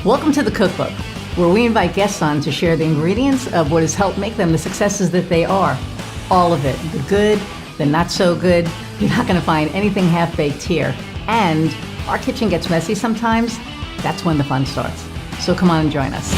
Welcome to the Cookbook, where we invite guests on to share the ingredients of what has helped make them the successes that they are. All of it, the good, the not so good. You're not going to find anything half-baked here. And our kitchen gets messy sometimes. That's when the fun starts. So come on and join us.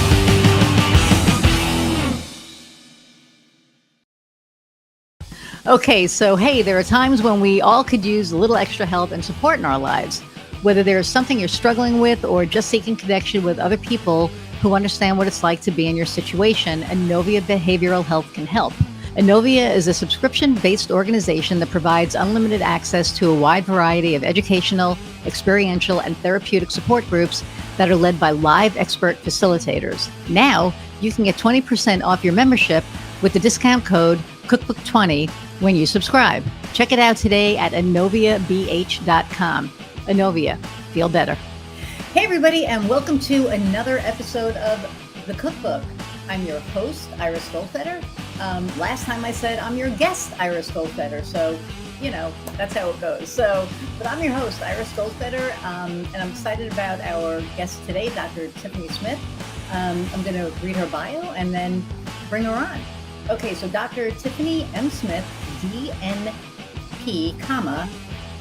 Okay, so hey, there are times when we all could use a little extra help and support in our lives. Whether there's something you're struggling with or just seeking connection with other people who understand what it's like to be in your situation, Inovia Behavioral Health can help. Inovia is a subscription-based organization that provides unlimited access to a wide variety of educational, experiential, and therapeutic support groups that are led by live expert facilitators. Now, you can get 20% off your membership with the discount code Cookbook20 when you subscribe. Check it out today at inoviabh.com. Inovia, feel better. Hey everybody, and welcome to another episode of The Cookbook. I'm your host, Iris Goldfeder. Last time I said I'm your guest, Iris Goldfeder. So, that's how it goes. But I'm your host, Iris Goldfeder, and I'm excited about our guest today, Dr. Tiffany Smith. I'm going to read her bio and then bring her on. Okay, so Dr. Tiffany M. Smith, DNP,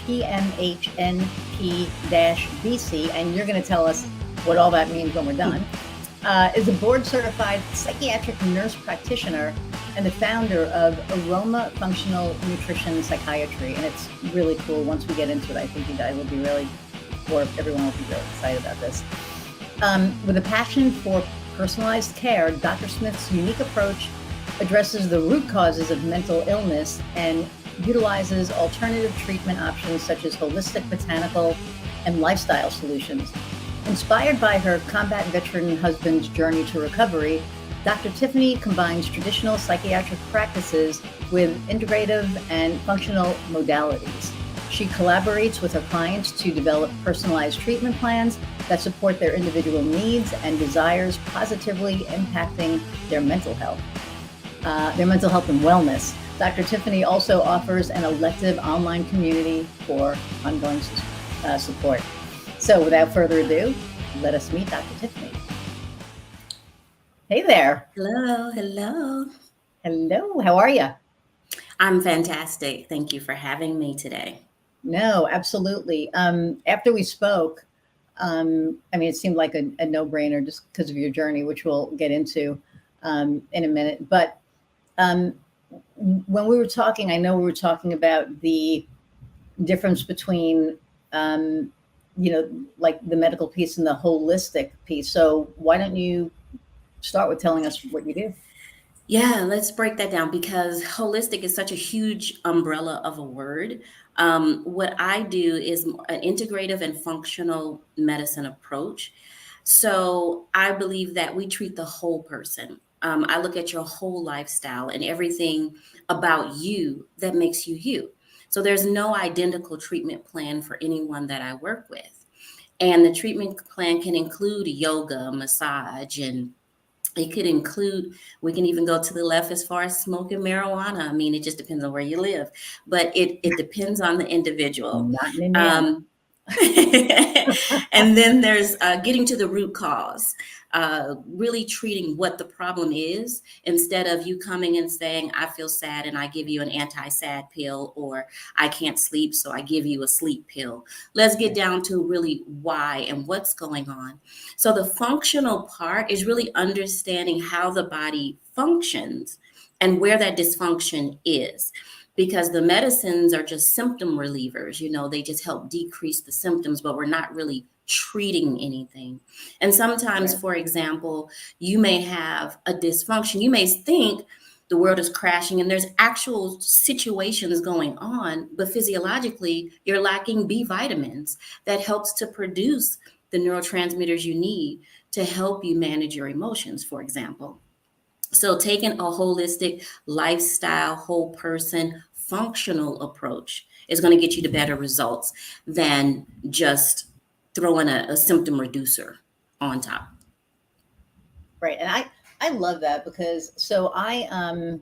PMHNP-BC, and you're going to tell us what all that means when we're done, is a board-certified psychiatric nurse practitioner and the founder of Aroma Functional Nutrition Psychiatry. And it's really cool. Once we get into it, I think you guys will be really, or everyone will be really excited about this. With a passion for personalized care, Dr. Smith's unique approach addresses the root causes of mental illness and utilizes alternative treatment options such as holistic, botanical, and lifestyle solutions. Inspired by her combat veteran husband's journey to recovery, Dr. Tiffany combines traditional psychiatric practices with integrative and functional modalities. She collaborates with her clients to develop personalized treatment plans that support their individual needs and desires, positively impacting their mental health and wellness. Dr. Tiffany also offers an elective online community for ongoing support. So without further ado, let us meet Dr. Tiffany. Hey there. Hello. How are you? I'm fantastic. Thank you for having me today. No, absolutely. After we spoke, it seemed like a no-brainer just because of your journey, which we'll get into in a minute. But when we were talking, I know we were talking about the difference between, like the medical piece and the holistic piece. So why don't you start with telling us what you do? Yeah, let's break that down because holistic is such a huge umbrella of a word. What I do is an integrative and functional medicine approach. So I believe that we treat the whole person. I look at your whole lifestyle and everything about you that makes you you. So there's no identical treatment plan for anyone that I work with. And the treatment plan can include yoga, massage, and it could include, we can even go to the left as far as smoking marijuana. I mean, it just depends on where you live, but it depends on the individual. Not in Indiana. And then there's getting to the root cause, really treating what the problem is instead of you coming and saying, I feel sad and I give you an anti-sad pill, or I can't sleep, so I give you a sleep pill. Let's get down to really why and what's going on. So the functional part is really understanding how the body functions and where that dysfunction is. Because the medicines are just symptom relievers, they just help decrease the symptoms, but we're not really treating anything. And sometimes, for example, you may have a dysfunction. You may think the world is crashing and there's actual situations going on, but physiologically, you're lacking B vitamins that helps to produce the neurotransmitters you need to help you manage your emotions, for example. So taking a holistic lifestyle, whole person, functional approach is going to get you to better results than just throwing a symptom reducer on top. Right. And I love that because I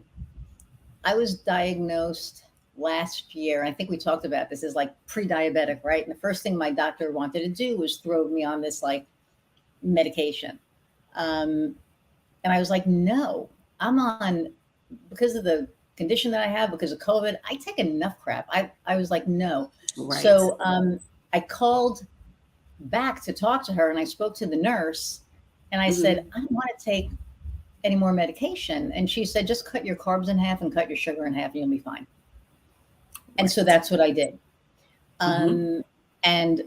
was diagnosed last year. I think we talked about this as like pre-diabetic, right? And the first thing my doctor wanted to do was throw me on this like medication. Um, and I was like, no, I'm on, because of the condition that I have, because of COVID, I take enough crap. I was like, no. Right. So I called back to talk to her and I spoke to the nurse and I said, Hmm. I don't want to take any more medication. And she said, just cut your carbs in half and cut your sugar in half and you'll be fine. And so Right. that's what I did. Hmm. Um, and,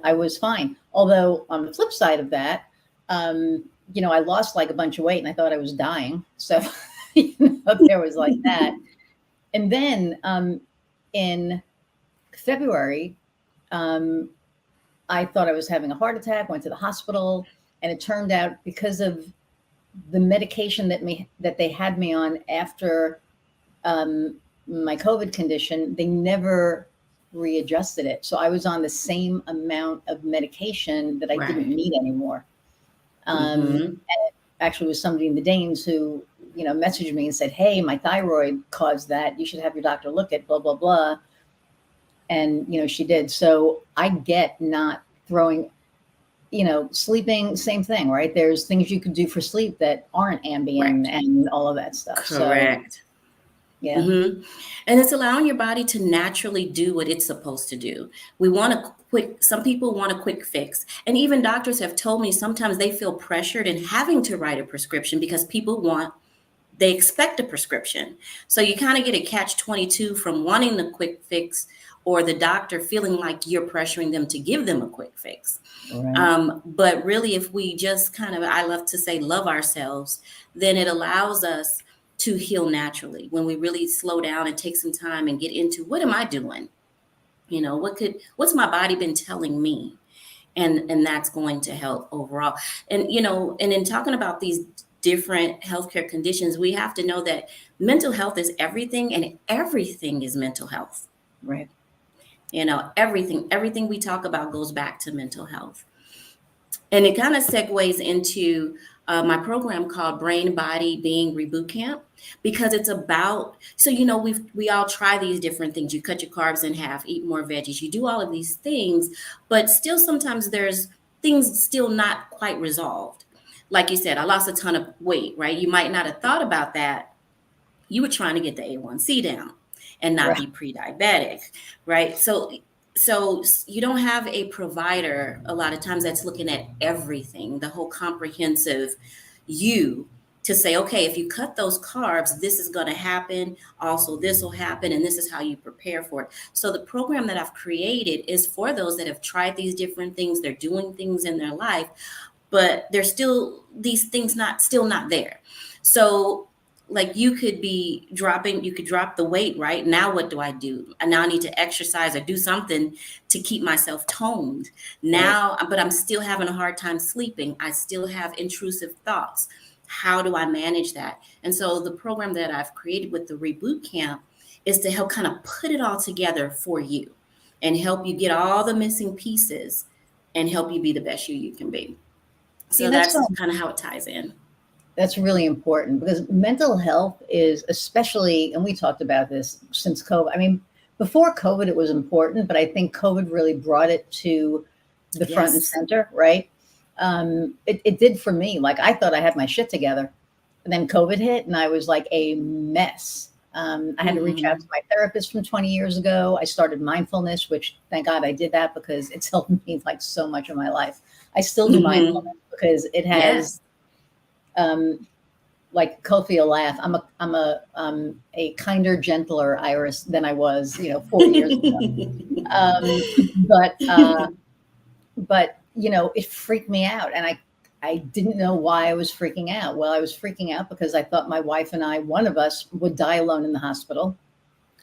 I was fine. Although on the flip side of that, I lost like a bunch of weight and I thought I was dying. So, there was like that. And then in February, um, I thought I was having a heart attack, went to the hospital, and it turned out because of the medication that they had me on after um, my COVID condition, they never readjusted it. So I was on the same amount of medication that I didn't Right. need anymore. Hmm. Actually, it was somebody in the Danes who, messaged me and said, "Hey, my thyroid caused that. You should have your doctor look at blah blah blah." And she did. So I get not throwing. Sleeping, same thing, right? There's things you could do for sleep that aren't Ambien Correct. and all of that stuff. So Correct. yeah, Hmm. And it's allowing your body to naturally do what it's supposed to do. We want a quick, some people want a quick fix. And even doctors have told me sometimes they feel pressured in having to write a prescription because people want, they expect a prescription. So you kind of get a catch 22 from wanting the quick fix or the doctor feeling like you're pressuring them to give them a quick fix. right. But really, if we just kind of, I love to say, love ourselves, then it allows us to heal naturally when we really slow down and take some time and get into what am I doing? What's my body been telling me? And that's going to help overall. And in talking about these different healthcare conditions, we have to know that mental health is everything and everything is mental health. Right. Everything we talk about goes back to mental health. And it kind of segues into my program called Brain Body Being Reboot Camp, because it's about, so we all try these different things. You cut your carbs in half, eat more veggies, you do all of these things, but still sometimes there's things still not quite resolved. Like you said, I lost a ton of weight, right? You might not have thought about that. You were trying to get the A1C down and not Right. be pre-diabetic, right? So you don't have a provider a lot of times that's looking at everything, the whole comprehensive you, to say, okay, if you cut those carbs, this is going to happen. Also, this will happen, and this is how you prepare for it. So the program that I've created is for those that have tried these different things. They're doing things in their life, but there's still these things not there. So like you could drop the weight, right? Now what do I do? And now I need to exercise or do something to keep myself toned. Right. Now, but I'm still having a hard time sleeping. I still have intrusive thoughts. How do I manage that? And so the program that I've created with the Reboot Camp is to help kind of put it all together for you and help you get all the missing pieces and help you be the best you can be. See, So that's kind of how it ties in. that's really important because mental health is especially, and we talked about this since COVID. I mean, before COVID, it was important, but I think COVID really brought it to the front and Yes. center, right? It did for me. Like I thought I had my shit together, and then COVID hit, and I was like a mess. I had to reach out to Hmm. my therapist from 20 years ago. I started mindfulness, which thank God I did that because it's helped me like so much of my life. I still do Hmm. mindfulness because it has Yes. um, like Kofi will laugh. I'm a kinder, gentler Iris than I was, 4 years ago. Um, but it freaked me out, and I didn't know why I was freaking out. Well, I was freaking out because I thought my wife and I, one of us, would die alone in the hospital,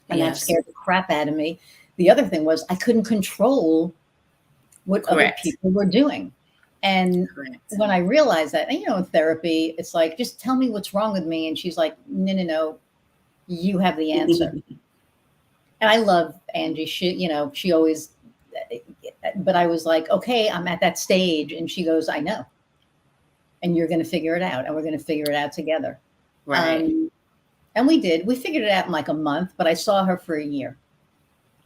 and that Yes. scared the crap out of me. The other thing was I couldn't control what other Correct. people were doing. And Correct. when I realized that, and in therapy, it's like, just tell me what's wrong with me. And she's like, no, no, no, you have the answer. And I love Angie. She always, but I was like, okay, I'm at that stage. And she goes, I know. And you're going to figure it out. And we're going to figure it out together. Right. Um, and we did. We figured it out in like a month, but I saw her for a year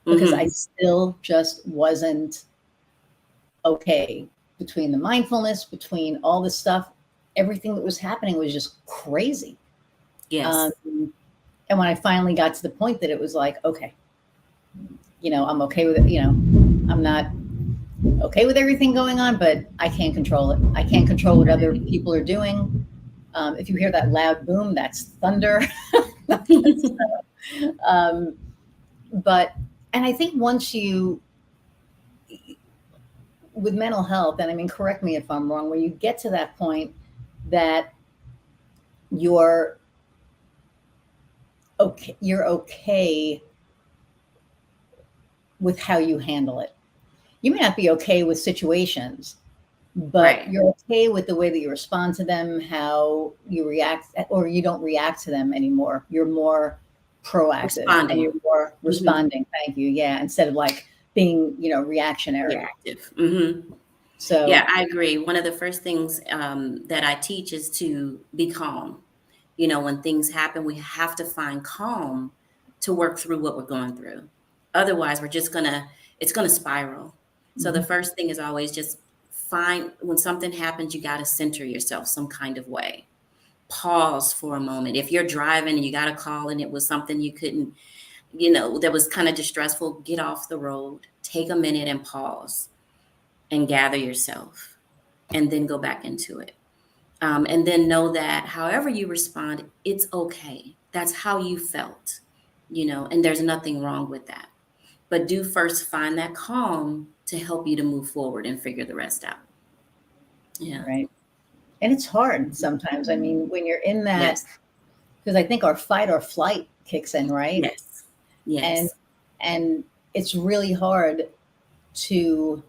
because I Hmm. still just wasn't okay. between the mindfulness, between all this stuff, everything that was happening was just crazy. Um, Yes. and when I finally got to the point that it was like, okay, I'm okay with it. I'm not okay with everything going on, but I can't control it. I can't control what other people are doing. If you hear that loud boom, that's thunder. um, but, and I think once you, with mental health, and I mean, correct me if I'm wrong, when you get to that point that you're you're okay with how you handle it. You may not be okay with situations, but Right. you're okay with the way that you respond to them, how you react, or you don't react to them anymore. You're more proactive and you're Responding. more Hmm. responding. Thank you. Yeah. Instead of like being, reactionary. Reactive. Hmm. So, Yeah, I agree. One of the first things that I teach is to be calm. When things happen, we have to find calm to work through what we're going through. Otherwise, it's gonna spiral. So the mhm, first thing is always just find when something happens, you got to center yourself some kind of way. Pause for a moment. If you're driving and you got a call and it was something you couldn't, that was kind of distressful, get off the road, take a minute and pause and gather yourself and then go back into it. And then know that however you respond, it's okay. That's how you felt, and there's nothing wrong with that. But do first find that calm to help you to move forward and figure the rest out. Yeah. right. And it's hard sometimes. I mean, when you're in that, Yes. because I think our fight or flight kicks in, right? Yes. And, Yes. and it's really hard to,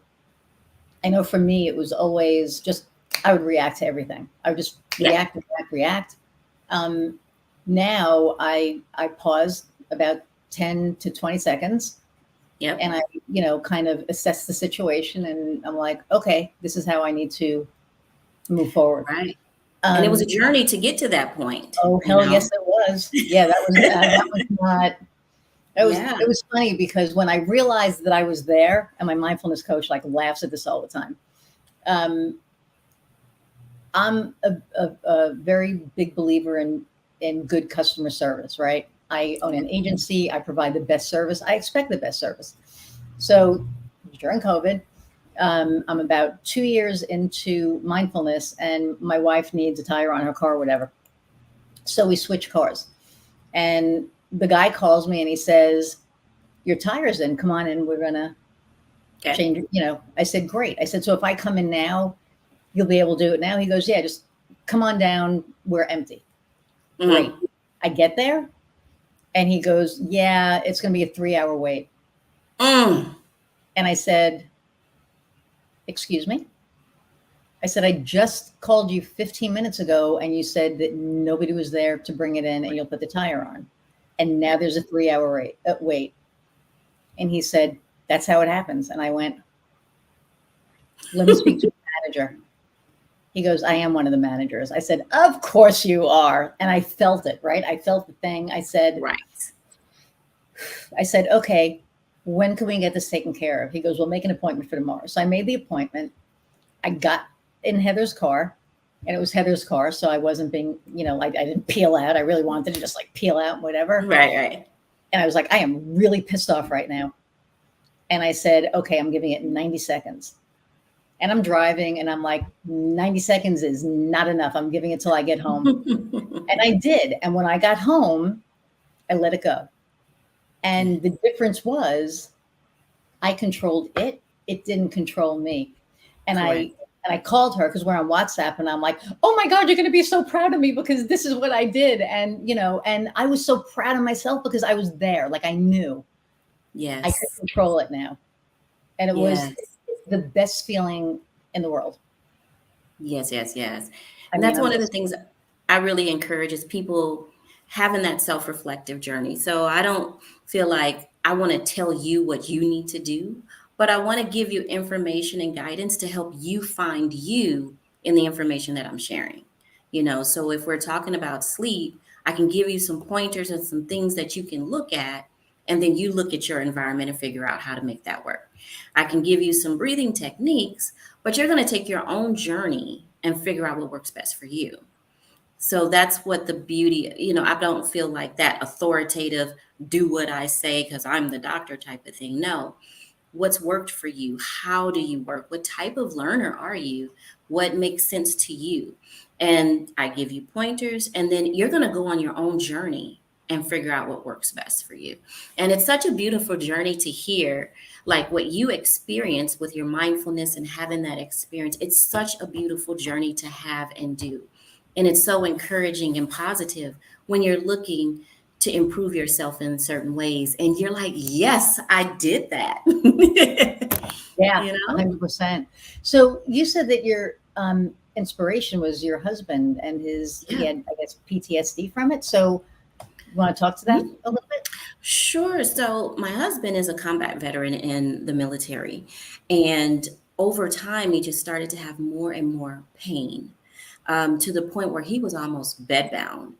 I know for me, it was always just, I would react to everything. I would just Yeah. react. Um, Now I pause about 10 to 20 seconds Yep. and I, kind of assess the situation and I'm like, okay, this is how I need to move forward. Right. And it was a Um, journey to get to that point, oh, hell yes, it was. Yeah, that was not, Yeah. it was funny because when I realized that I was there, and my mindfulness coach like laughs at this all the time. Um, I'm a very big believer in good customer service, right? I own an agency. I provide the best service. I expect the best service. So during COVID, I'm about 2 years into mindfulness, and my wife needs a tire on her car, or whatever. So we switch cars, and the guy calls me and he says, "Your tire's in. Come on in. We're gonna Okay. change it." I said, "Great." I said, "So if I come in now, you'll be able to do it now." He goes, "Yeah, just come on down. We're empty." Great. Hmm. I get there and he goes, "Yeah, it's going to be a 3 hour wait." Mm. And I said, "Excuse me?" I said, "I just called you 15 minutes ago and you said that nobody was there to bring it in and you'll put the tire on. And now there's a 3 hour wait." And he said, "That's how it happens." And I went, "Let me speak to the manager." He goes, "I am one of the managers." I said, "Of course you are." And I felt it, right? I felt the thing. Right. I said, "Okay, when can we get this taken care of?" He goes, "We'll make an appointment for tomorrow." So I made the appointment. I got in Heather's car, and it was Heather's car. So I wasn't being, like I didn't peel out. I really wanted to just like peel out and whatever. Right. Right. And I was like, I am really pissed off right now. And I said, okay, I'm giving it 90 seconds. And I'm driving and I'm like, 90 seconds is not enough. I'm giving it till I get home. And I did. And when I got home, I let it go. And Good. the difference was I controlled it. It didn't control me. And I Correct. and I called her because we're on WhatsApp and I'm like, "Oh my God, you're going to be so proud of me because this is what I did." And I was so proud of myself because I was there. Like I knew I could Yes. control it now. And it was Yes. the best feeling in the world. Yes, yes, yes. I And mean, that's I'm one of the just, things I really encourage is people having that self-reflective journey. So I don't feel like I want to tell you what you need to do, but I want to give you information and guidance to help you find you in the information that I'm sharing. So if we're talking about sleep, I can give you some pointers and some things that you can look at And then you look at your environment and figure out how to make that work. I can give you some breathing techniques, but you're going to take your own journey and figure out what works best for you. So that's what the beauty, I don't feel like that authoritative, do what I say because I'm the doctor type of thing. No, what's worked for you? How do you work? What type of learner are you? What makes sense to you? And I give you pointers, and then you're going to go on your own journey and figure out what works best for you. And it's such a beautiful journey to hear, like what you experience with your mindfulness and having that experience. It's such a beautiful journey to have and do. And it's so encouraging and positive when you're looking to improve yourself in certain ways. And you're like, yes, I did that. Yeah, You know? 100%. So you said that your inspiration was your husband and he had, I guess, PTSD from it. So you want to talk to that a little bit? Sure. So my husband is a combat veteran in the military. And over time, he just started to have more and more pain, to the point where he was almost bedbound.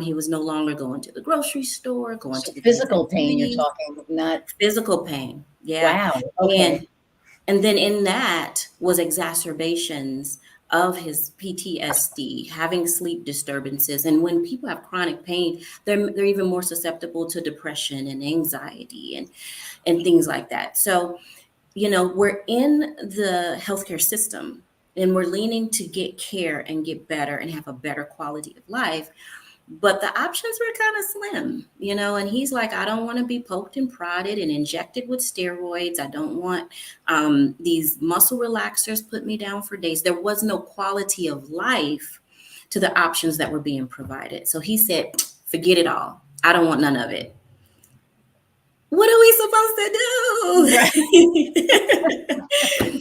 He was no longer going to the grocery store, going So to the physical pain you're DMV. talking, not Physical pain. Yeah. wow. Okay. And then in that was exacerbations of his PTSD, having sleep disturbances. And when people have chronic pain, they're even more susceptible to depression and anxiety and things like that. So, we're in the healthcare system and we're leaning to get care and get better and have a better quality of life. But the options were kind of slim, and he's like, I don't want to be poked and prodded and injected with steroids. I don't want these muscle relaxers put me down for days. There was no quality of life to the options that were being provided. So he said, forget it all. I don't want none of it. What are we supposed to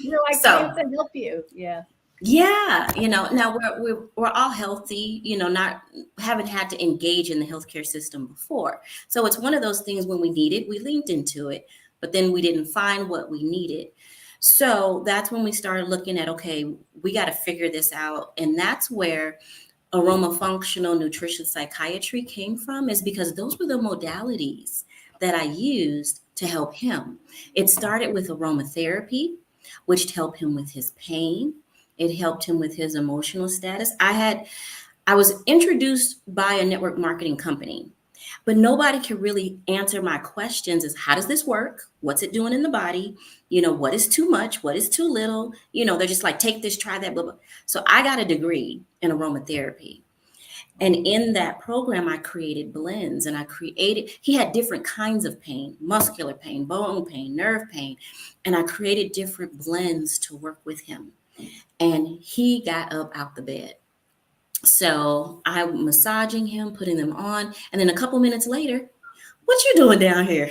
do? I So can't help you. Yeah. yeah, now we're all healthy, not haven't had to engage in the healthcare system before. So it's one of those things when we needed, we leaned into it, but then we didn't find what we needed. So that's when we started looking at, okay, we got to figure this out. And that's where aroma functional nutrition psychiatry came from, is because those were the modalities that I used to help him. It started with aromatherapy, which helped him with his pain. It helped him with his emotional status. I was introduced by a network marketing company, but nobody could really answer my questions is how does this work? What's it doing in the body? What is too much? What is too little? They're just like, take this, try that, blah, blah. So I got a degree in aromatherapy. And in that program, I created blends and he had different kinds of pain, muscular pain, bone pain, nerve pain. And I created different blends to work with him. And he got up out the bed. So I'm massaging him, putting them on. And then a couple minutes later, what you doing down here?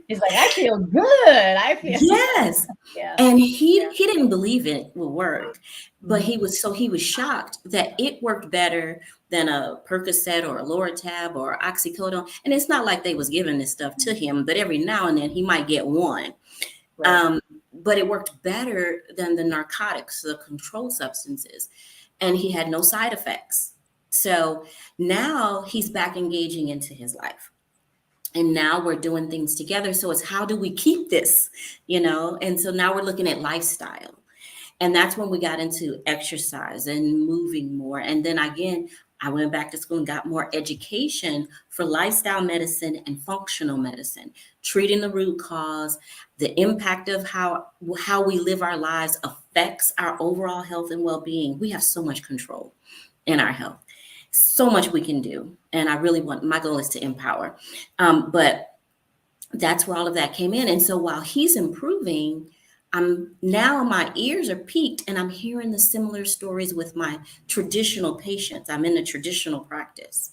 He's like, I feel good. I feel Yes. yeah. And he didn't believe it would work, but Mhm. he was shocked that it worked better than a Percocet or a Loratab or oxycodone. And it's not like they was giving this stuff to him, but every now and then he might get one. Right. But it worked better than the narcotics, the controlled substances, and he had no side effects. So now he's back engaging into his life. And now we're doing things together. So it's how do we keep this, And so now we're looking at lifestyle. And that's when we got into exercise and moving more. And then again, I went back to school and got more education for lifestyle medicine and functional medicine, treating the root cause, the impact of how we live our lives affects our overall health and well-being. We have so much control in our health, so much we can do. And my goal is to empower. But that's where all of that came in. And so while he's improving, my ears are peaked and I'm hearing the similar stories with my traditional patients. I'm in a traditional practice.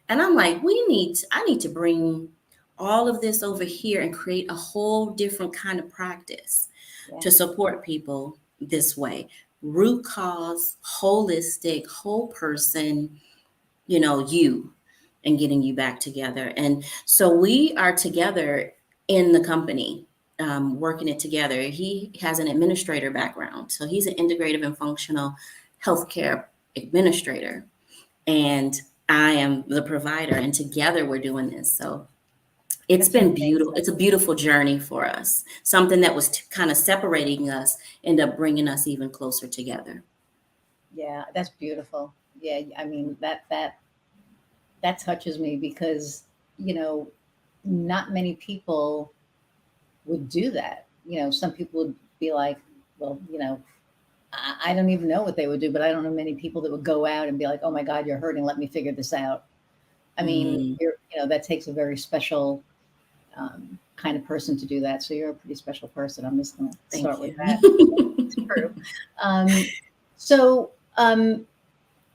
And I'm like, I need to bring all of this over here and create a whole different kind of practice to support people this way. Root cause, holistic, whole person, you and getting you back together. And so we are together in the company, working it together. He has an administrator background. So he's an integrative and functional healthcare administrator. And I am the provider, and together we're doing this. So it's That's been beautiful. amazing. It's a beautiful journey for us. Something that was kind of separating us ended up bringing us even closer together. Yeah, that's beautiful. Yeah, I mean that touches me because, you know, not many people would do that. You know, some people would be like, well, you know, I don't even know what they would do, but I don't know many people that would go out and be like, oh my God, you're hurting. Let me figure this out. I mean, Mm, you know, that takes a very special kind of person to do that. So you're a pretty special person. I'm just going to start thank with that. It's you. true. Um, so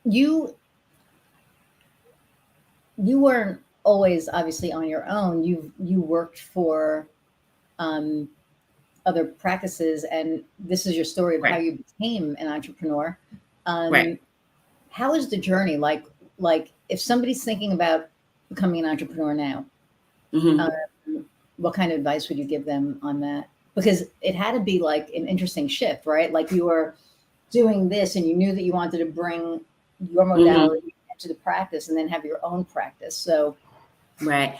you you weren't always obviously on your own. You worked for um, other practices, and this is your story of how Right, you became an entrepreneur. right. Um, how is the journey like? Like, if somebody's thinking about becoming an entrepreneur now, Hmm. um, what kind of advice would you give them on that? Because it had to be like an interesting shift, right? Like you were doing this, and you knew that you wanted to bring your Hmm. modality into the practice, and then have your own practice. So, Right.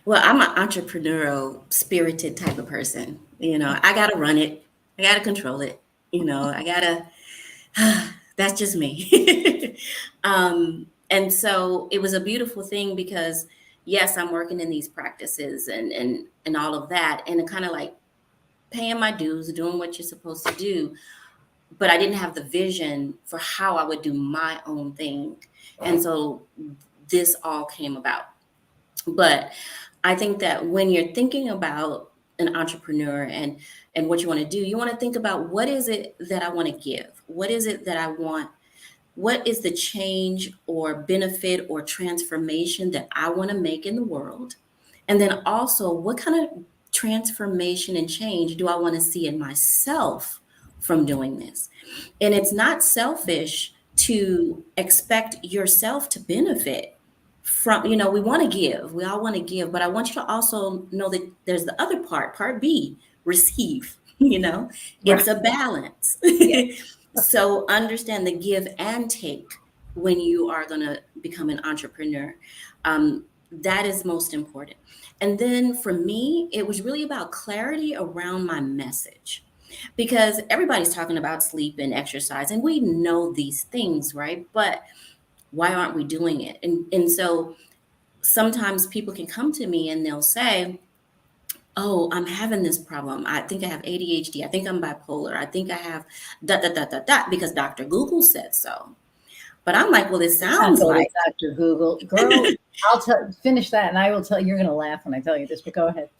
Well, I'm an entrepreneurial spirited type of person. I got to run it. I got to control it. I got to, that's just me. And so it was a beautiful thing because yes, I'm working in these practices and all of that. And kind of like paying my dues, doing what you're supposed to do. But I didn't have the vision for how I would do my own thing. And so this all came about. But I think that when you're thinking about an entrepreneur and what you want to do, you want to think about what is it that I want to give? What is it that I want? What is the change or benefit or transformation that I want to make in the world? And then also, what kind of transformation and change do I want to see in myself from doing this? And it's not selfish to expect yourself to benefit from, we want to give, we all want to give, but I want you to also know that there's the other part B, receive. right. It's a balance. Yeah. So understand the give and take when you are going to become an entrepreneur. That is most important. And then for me, it was really about clarity around my message because everybody's talking about sleep and exercise, and we know these things, right? But why aren't we doing it? And so sometimes people can come to me and they'll say, oh, I'm having this problem. I think I have ADHD. I think I'm bipolar. I think I have dot, dot, dot, dot, dot, because Dr. Google said so. But I'm like, well, it Let's not sounds go to like. Dr. Google. Girl, I'll finish that, and I will tell you, you're going to laugh when I tell you this, but go ahead.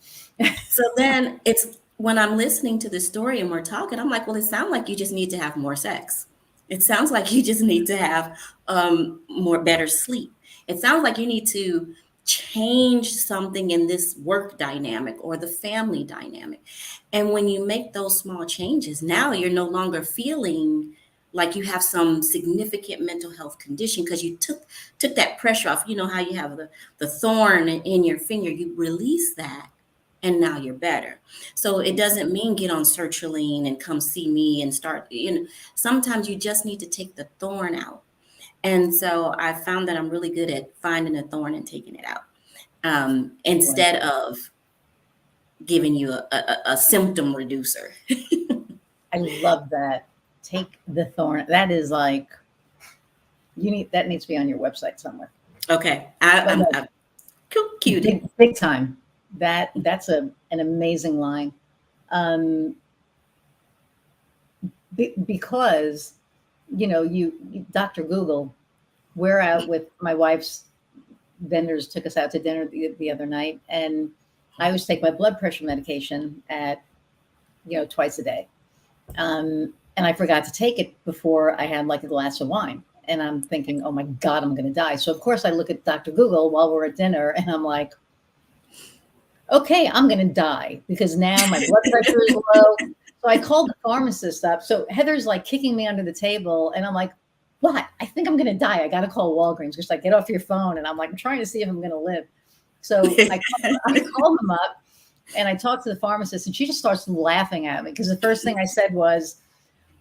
So then it's when I'm listening to the story and we're talking, I'm like, well, it sounds like you just need to have more sex. It sounds like you just need to have more better sleep. It sounds like you need to change something in this work dynamic or the family dynamic. And when you make those small changes, now you're no longer feeling like you have some significant mental health condition because you took that pressure off. You know how you have the thorn in your finger, you release that and now you're better. So it doesn't mean get on sertraline and come see me and start, sometimes you just need to take the thorn out. And so I found that I'm really good at finding a thorn and taking it out, Excellent. instead of giving you a symptom reducer. I love that. Take the thorn. That is like, that needs to be on your website somewhere. Okay. But no, I'm cutie. big time. That's an amazing line. Um, because, Dr. Google, we're out with my wife's vendors took us out to dinner the other night, and I always take my blood pressure medication at, twice a day. And I forgot to take it before I had like a glass of wine. And I'm thinking, oh my God, I'm going to die. So, of course, I look at Dr. Google while we're at dinner, and I'm like, okay, I'm going to die because now my blood pressure is low. So I called the pharmacist up. So Heather's like kicking me under the table, and I'm like, what? I think I'm going to die. I got to call Walgreens. She's like, get off your phone. And I'm like, I'm trying to see if I'm going to live. So I called them up, and I talked to the pharmacist, and she just starts laughing at me because the first thing I said was,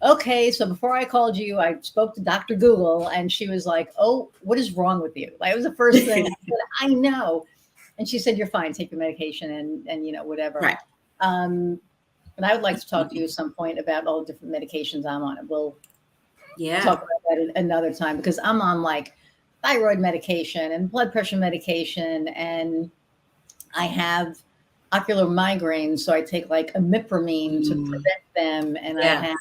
okay, so before I called you, I spoke to Dr. Google, and she was like, oh, what is wrong with you? Like, it was the first thing I said, I know. And she said, you're fine, take your medication and whatever. Right. And I would like to talk to you at some point about all the different medications I'm on. And we'll Yeah. talk about that another time, because I'm on like thyroid medication and blood pressure medication, and I have ocular migraines, so I take like imipramine to Mm, prevent them, and yeah.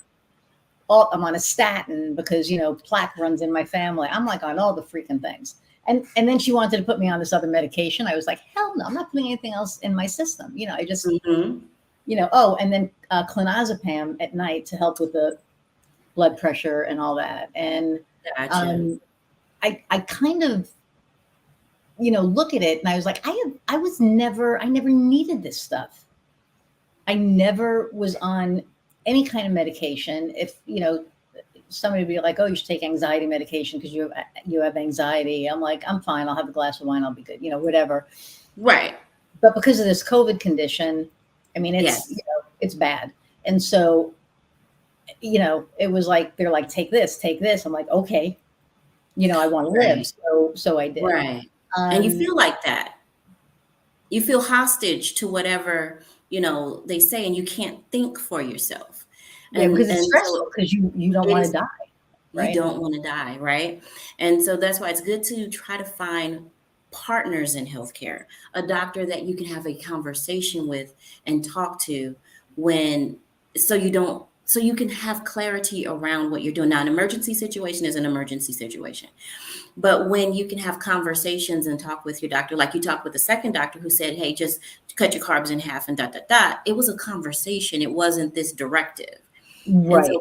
I'm on a statin because plaque runs in my family. I'm like on all the freaking things. And then she wanted to put me on this other medication. I was like, hell no, I'm not putting anything else in my system. I just, Hmm. oh, and then clonazepam at night to help with the blood pressure and all that. And Gotcha. um, I kind of, look at it, and I was like, I never needed this stuff. I never was on any kind of medication. If somebody would be like, "Oh, you should take anxiety medication because you have anxiety." I'm like, "I'm fine. I'll have a glass of wine. I'll be good." Whatever. Right. But because of this COVID condition, I mean, Yes. it's bad. And so, it was like they're like, "Take this, take this." I'm like, "Okay." I want to live, Right. so I did. Right. And you Um, feel like that. You feel hostage to whatever, they say, and you can't think for yourself. yeah, because it's And so stressful because you don't it want to is, die, you right? don't want to die, right? And so that's why it's good to try to find partners in healthcare, a doctor that you can have a conversation with and talk to when, so you can have clarity around what you're doing. Now, an emergency situation is an emergency situation. But when you can have conversations and talk with your doctor, like you talked with the second doctor who said, hey, just cut your carbs in half and dot, dot, dot. It was a conversation. It wasn't this directive. And Right,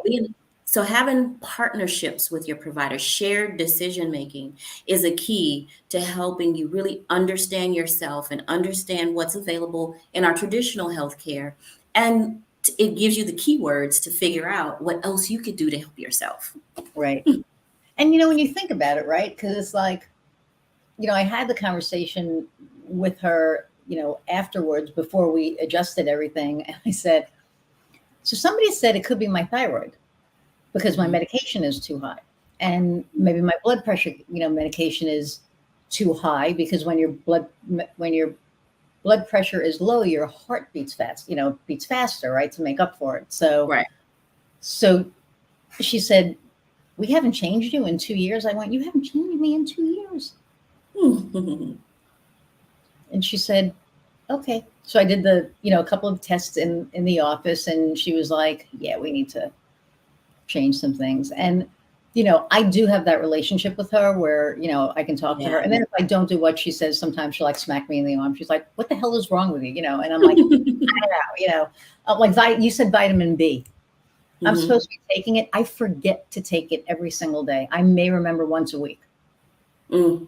so having partnerships with your provider, shared decision making is a key to helping you really understand yourself and understand what's available in our traditional healthcare. And it gives you the keywords to figure out what else you could do to help yourself. right. And when you think about it, right? Because it's like, I had the conversation with her, afterwards before we adjusted everything. And I said, so somebody said it could be my thyroid because my Mhm. medication is too high. And maybe my blood pressure, medication is too high because when your blood pressure is low, your heart beats fast, beats faster, right? To make up for it. So, Right. so she said, we haven't changed you in 2 years. I went, you haven't changed me in 2 years. And she said, okay. So I did a couple of tests in the office, and she was like, yeah, we need to change some things. And I do have that relationship with her where I can talk to her, Yeah. and then if I don't do what she says, sometimes she'll like smack me in the arm. She's like, what the hell is wrong with you? And I'm like, I don't know. Like you said, vitamin B. I'm Mhm. supposed to be taking it. I forget to take it every single day. I may remember once a week. Mm.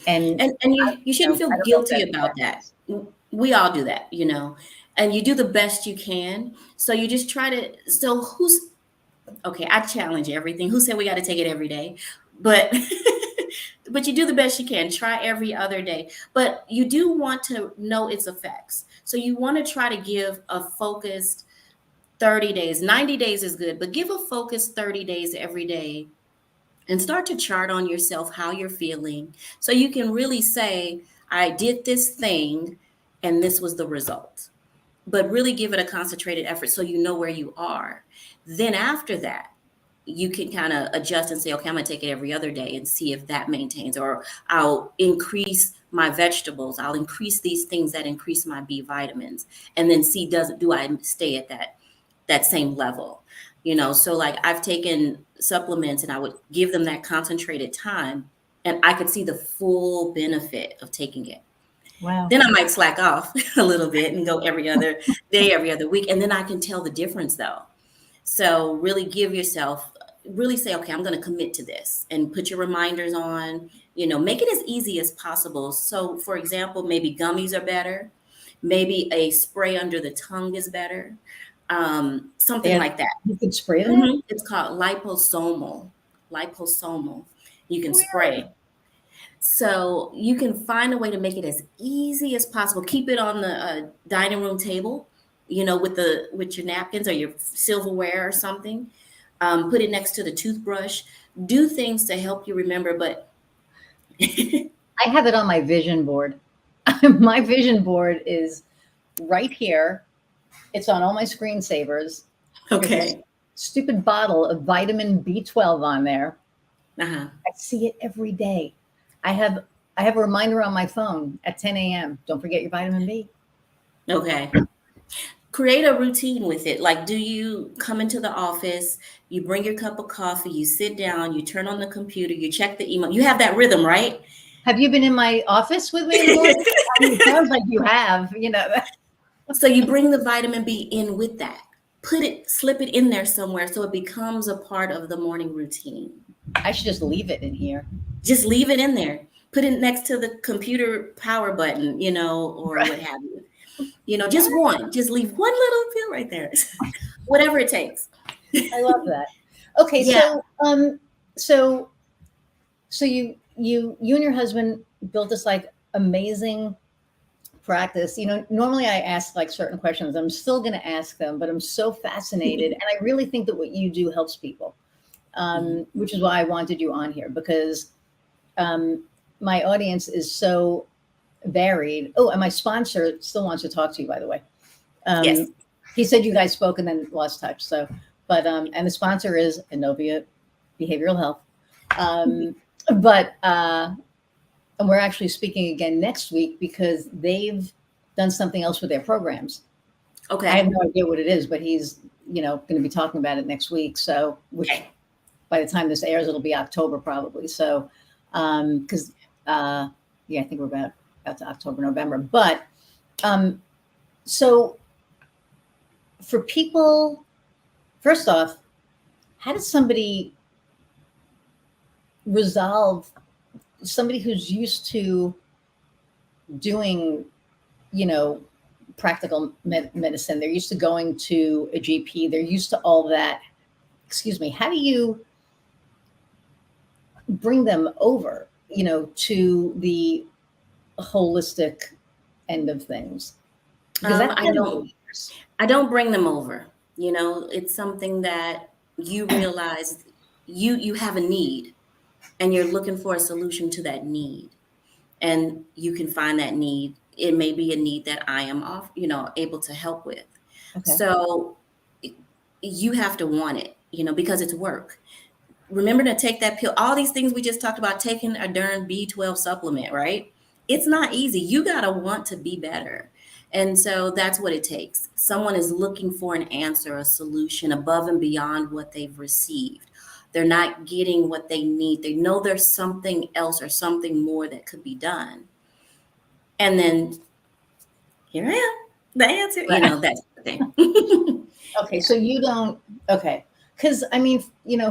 And And you shouldn't feel I don't know if guilty that's about that. We all do that. And you do the best you can. So you just try to, so who's, okay, I challenge everything. Who said we got to take it every day? But but you do the best you can. Try every other day. But you do want to know its effects. So you want to try to give a focused 30 days. 90 days is good, but give a focused 30 days every day and start to chart on yourself how you're feeling so you can really say, I did this thing and this was the result. But really give it a concentrated effort so you know where you are. Then after that, you can kind of adjust and say, okay, I'm going to take it every other day and see if that maintains, or I'll increase my vegetables. I'll increase these things that increase my B vitamins, and then see, do I stay at that same level? So like I've taken supplements and I would give them that concentrated time, and I could see the full benefit of taking it. Wow. Then I might slack off a little bit and go every other day, every other week. And then I can tell the difference though. So really give yourself, really say, okay, I'm going to commit to this, and put your reminders on, make it as easy as possible. So for example, maybe gummies are better. Maybe a spray under the tongue is better. Something And like that. you could spray that? It's called liposomal. Liposomal. You can Really? spray. So you can find a way to make it as easy as possible. Keep it on the dining room table, with your napkins or your silverware or something. Put it next to the toothbrush. Do things to help you remember. But I have it on my vision board. My vision board is right here. It's on all my screensavers. There's this okay. stupid bottle of vitamin B12 on there. Uh-huh. I see it every day. I have I have a reminder on my phone at 10 a.m. Don't forget your vitamin B. Okay. Create a routine with it. Like, do you come into the office, you bring your cup of coffee, you sit down, you turn on the computer, you check the email. You have that rhythm, right? Have you been in my office with me in the morning? I mean, it sounds like you have. So you bring the vitamin B in with that. Slip it in there somewhere so it becomes a part of the morning routine. I should just leave it in here. Just leave it in there. Put it next to the computer power button, or what have you. Just one. Just leave one little pill right there. Whatever it takes. I love that. Okay, Yeah. so you and your husband built this like amazing practice. Normally I ask like certain questions. I'm still going to ask them, but I'm so fascinated, and I really think that what you do helps people, which is why I wanted you on here, because my audience is so varied. Oh, and my sponsor still wants to talk to you, by the way. Yes. He said you guys spoke and then lost touch. So, but and the sponsor is Innovia Behavioral Health. But and we're actually speaking again next week because they've done something else with their programs. Okay. I have no idea what it is, but he's going to be talking about it next week. So, which by the time this airs, it'll be October probably. So, because I think we're about to October, November. But so for people, first off, how does somebody resolve, somebody who's used to doing, practical medicine, they're used to going to a GP, they're used to all that. Excuse me. How do you bring them over, to the holistic end of things? Because I don't bring them over. It's something that you realize you have a need and you're looking for a solution to that need. And you can find that need. It may be a need that I am able to help with. Okay. So you have to want it, because it's work. Remember to take that pill. All these things we just talked about, taking a darn B12 supplement, right? It's not easy. You got to want to be better. And so that's what it takes. Someone is looking for an answer, a solution above and beyond what they've received. They're not getting what they need. They know there's something else or something more that could be done. And then here I am, the answer, that's the thing. Okay. So you don't, okay. Because I mean,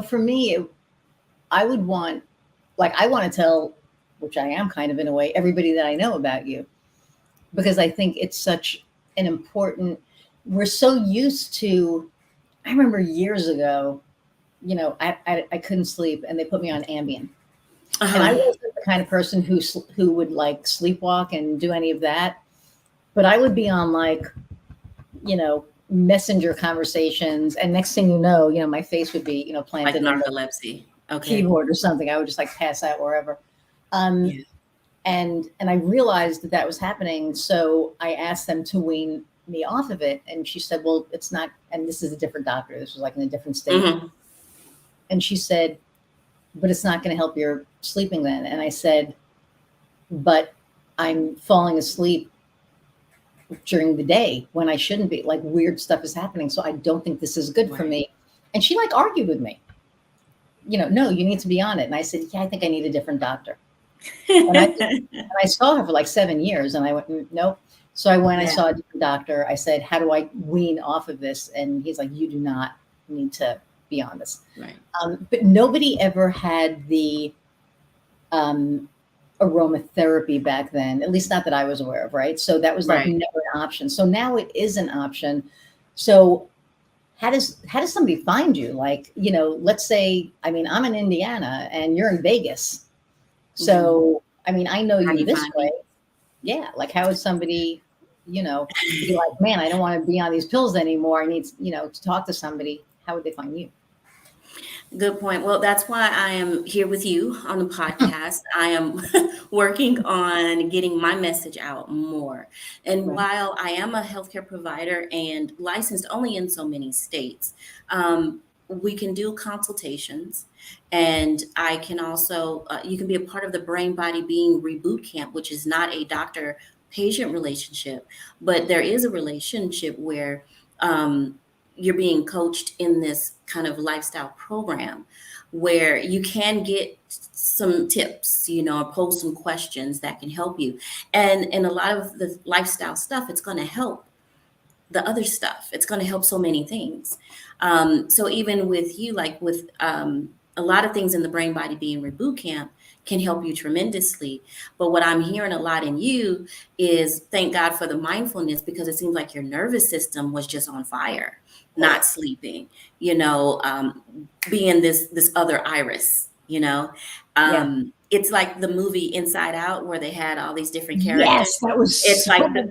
for me, I would want, I want to tell, which I am kind of in a way, everybody that I know about you, because I think it's such an important, we're so used to, I remember years ago, I couldn't sleep and they put me on Ambien. And I wasn't the kind of person who would sleepwalk and do any of that. But I would be on messenger conversations, and next thing you know, my face would be, planted like narcolepsy. Okay. Keyboard or something. I would just pass out wherever. And I realized that was happening. So I asked them to wean me off of it. And she said, well, it's not, and this is a different doctor. This was in a different state. Mm-hmm. And she said, but it's not going to help your sleeping then. And I said, but I'm falling asleep during the day when I shouldn't be. Weird stuff is happening. So I don't think this is good for me. And she argued with me. No, you need to be on it. And I said, yeah, I think I need a different doctor. And I saw her for 7 years and I went, nope. So I went, I saw a different doctor. I said, how do I wean off of this? And he's like, you do not need to be on this. Right. But nobody ever had the aromatherapy back then, at least not that I was aware of. Right. So that was never an option. So now it is an option. So how does somebody find you? Let's say, I mean, I'm in Indiana and you're in Vegas. So, I mean, I know you this way. Yeah. How is somebody, be like, man, I don't want to be on these pills anymore. I need, to talk to somebody. How would they find you? Good point. Well, that's why I am here with you on the podcast. I am working on getting my message out more. And Right. while I am a healthcare provider and licensed only in so many states, we can do consultations. And I can also, you can be a part of the Brain Body Being Reboot Camp, which is not a doctor patient relationship, but there is a relationship where you're being coached in this kind of lifestyle program where you can get some tips, or pose some questions that can help you. And a lot of the lifestyle stuff, it's going to help the other stuff. It's going to help so many things. So even with you, like with a lot of things in the Brain Body Being Reboot Camp can help you tremendously. But what I'm hearing a lot in you is thank God for the mindfulness, because it seems like your nervous system was just on fire, not sleeping, being this other Iris, Yeah. It's like the movie Inside Out where they had all these different characters. Yes, that was It's like so the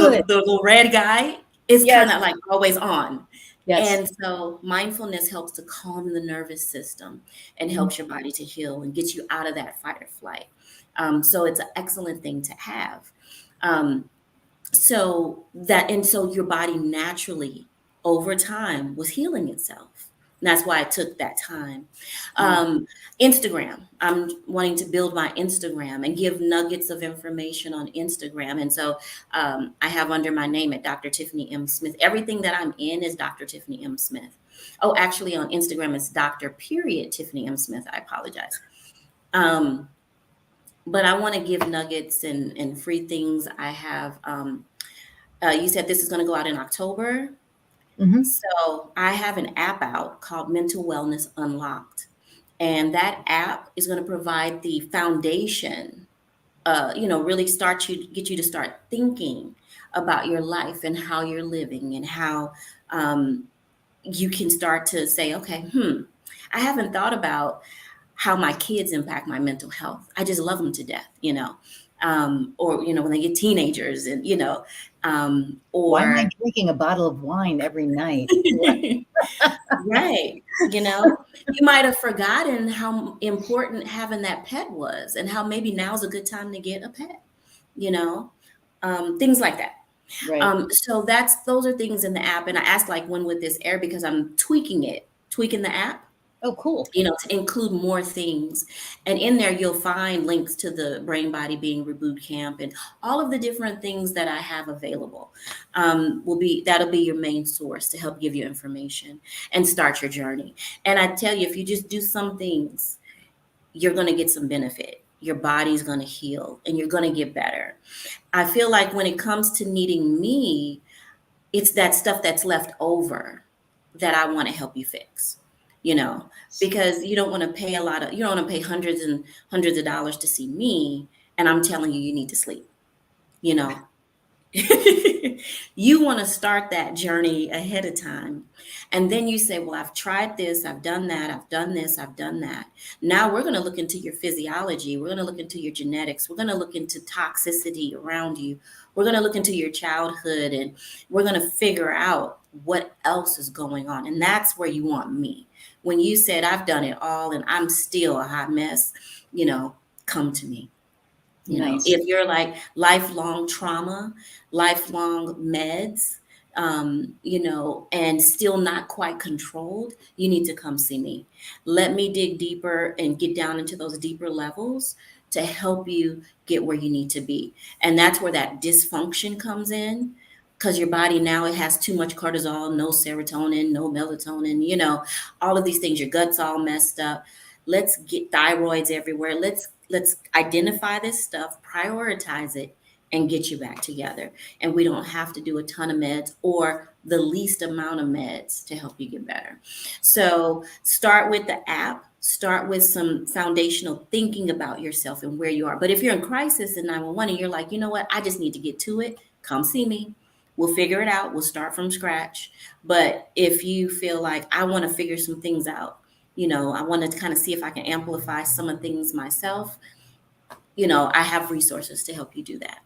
good. the little red guy is Yes. kind of like always on. Yes. And so mindfulness helps to calm the nervous system and Mhm. helps your body to heal and get you out of that fight or flight. So it's an excellent thing to have. Um, so your body naturally over time was healing itself. And that's why it took that time. Right. Instagram. I'm wanting to build my Instagram and give nuggets of information on Instagram. And so I have under my name at Dr. Tiffany M. Smith. Everything that I'm in is Dr. Tiffany M. Smith. Oh, actually on Instagram it's Dr. Period Tiffany M. Smith. I apologize. Um, but I want to give nuggets and free things. I have you said this is going to go out in October. Hmm. So I have an app out called Mental Wellness Unlocked. And that app is going to provide the foundation, really get you to start thinking about your life and how you're living and how um, you can start to say, okay, I haven't thought about how my kids impact my mental health. I just love them to death, or, when they get teenagers and, Why am I or drinking a bottle of wine every night? right. You might have forgotten how important having that pet was and how maybe now's a good time to get a pet, you know, things like that. Right. So those are things in the app. And I asked like, when would this air? Because I'm tweaking the app, Oh, cool. to include more things. And in there, you'll find links to the Brain Body Being Reboot Camp and all of the different things that I have available. That'll be your main source to help give you information and start your journey. And I tell you, if you just do some things, you're going to get some benefit. Your body's going to heal and you're going to get better. I feel like when it comes to needing me, it's that stuff that's left over that I want to help you fix, because you don't want to pay hundreds and hundreds of dollars to see me. And I'm telling you, you need to sleep, you know, you want to start that journey ahead of time. And then you say, well, I've tried this, I've done that, I've done this, I've done that. Now we're going to look into your physiology. We're going to look into your genetics. We're going to look into toxicity around you. We're going to look into your childhood and we're going to figure out what else is going on. And that's where you want me. When you said, I've done it all and I'm still a hot mess, come to me. Nice. If you're like lifelong trauma, lifelong meds, and still not quite controlled, you need to come see me. Let me dig deeper and get down into those deeper levels to help you get where you need to be. And that's where that dysfunction comes in. Because your body now, it has too much cortisol, no serotonin, no melatonin, all of these things. Your gut's all messed up. Let's get thyroids everywhere. Let's identify this stuff, prioritize it, and get you back together. And we don't have to do a ton of meds or the least amount of meds to help you get better. So start with the app. Start with some foundational thinking about yourself and where you are. But if you're in crisis in 911 and you're like, you know what, I just need to get to it, come see me. We'll figure it out. We'll start from scratch. But if you feel like I want to figure some things out, I want to kind of see if I can amplify some of things myself, I have resources to help you do that.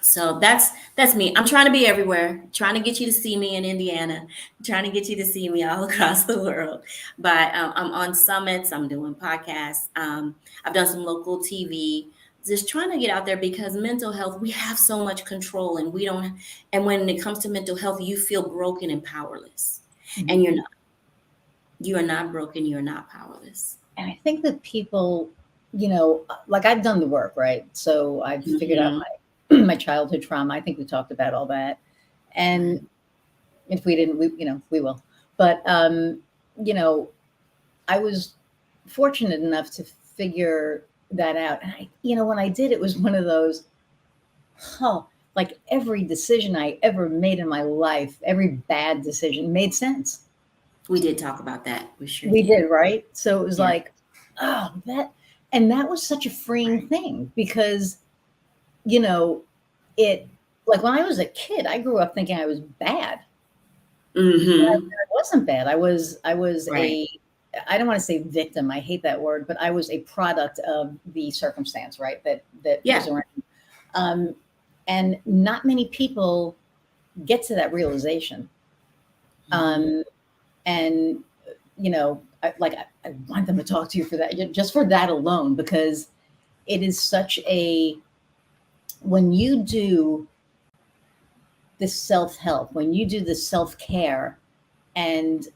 So that's me. I'm trying to be everywhere, trying to get you to see me in Indiana, trying to get you to see me all across the world. But I'm on summits, I'm doing podcasts, I've done some local TV, just trying to get out there because mental health, we have so much control and we don't. And when it comes to mental health, you feel broken and powerless, and Mhm. you're not. You are not broken. You are not powerless. And I think that people, like I've done the work, right? So I've figured out Hmm. my childhood trauma. I think we talked about all that. And Right. if we didn't, we will. But you know, I was fortunate enough to figure that out. And when I did, it was one of those, like every decision I ever made in my life, every bad decision made sense. We did talk about that. We sure We did. did, right? So it was Yeah. like, oh, and that was such a freeing thing because, you know, it, like when I was a kid, I grew up thinking I was bad. Hmm. I wasn't bad. I was Right. I don't want to say victim. I hate that word, but I was a product of the circumstance, right? That was Yeah. around. Um, and not many people get to that realization. Hmm. Um, and I want them to talk to you for that, just for that alone, because it is such a, when you do the self help, when you do the self care, and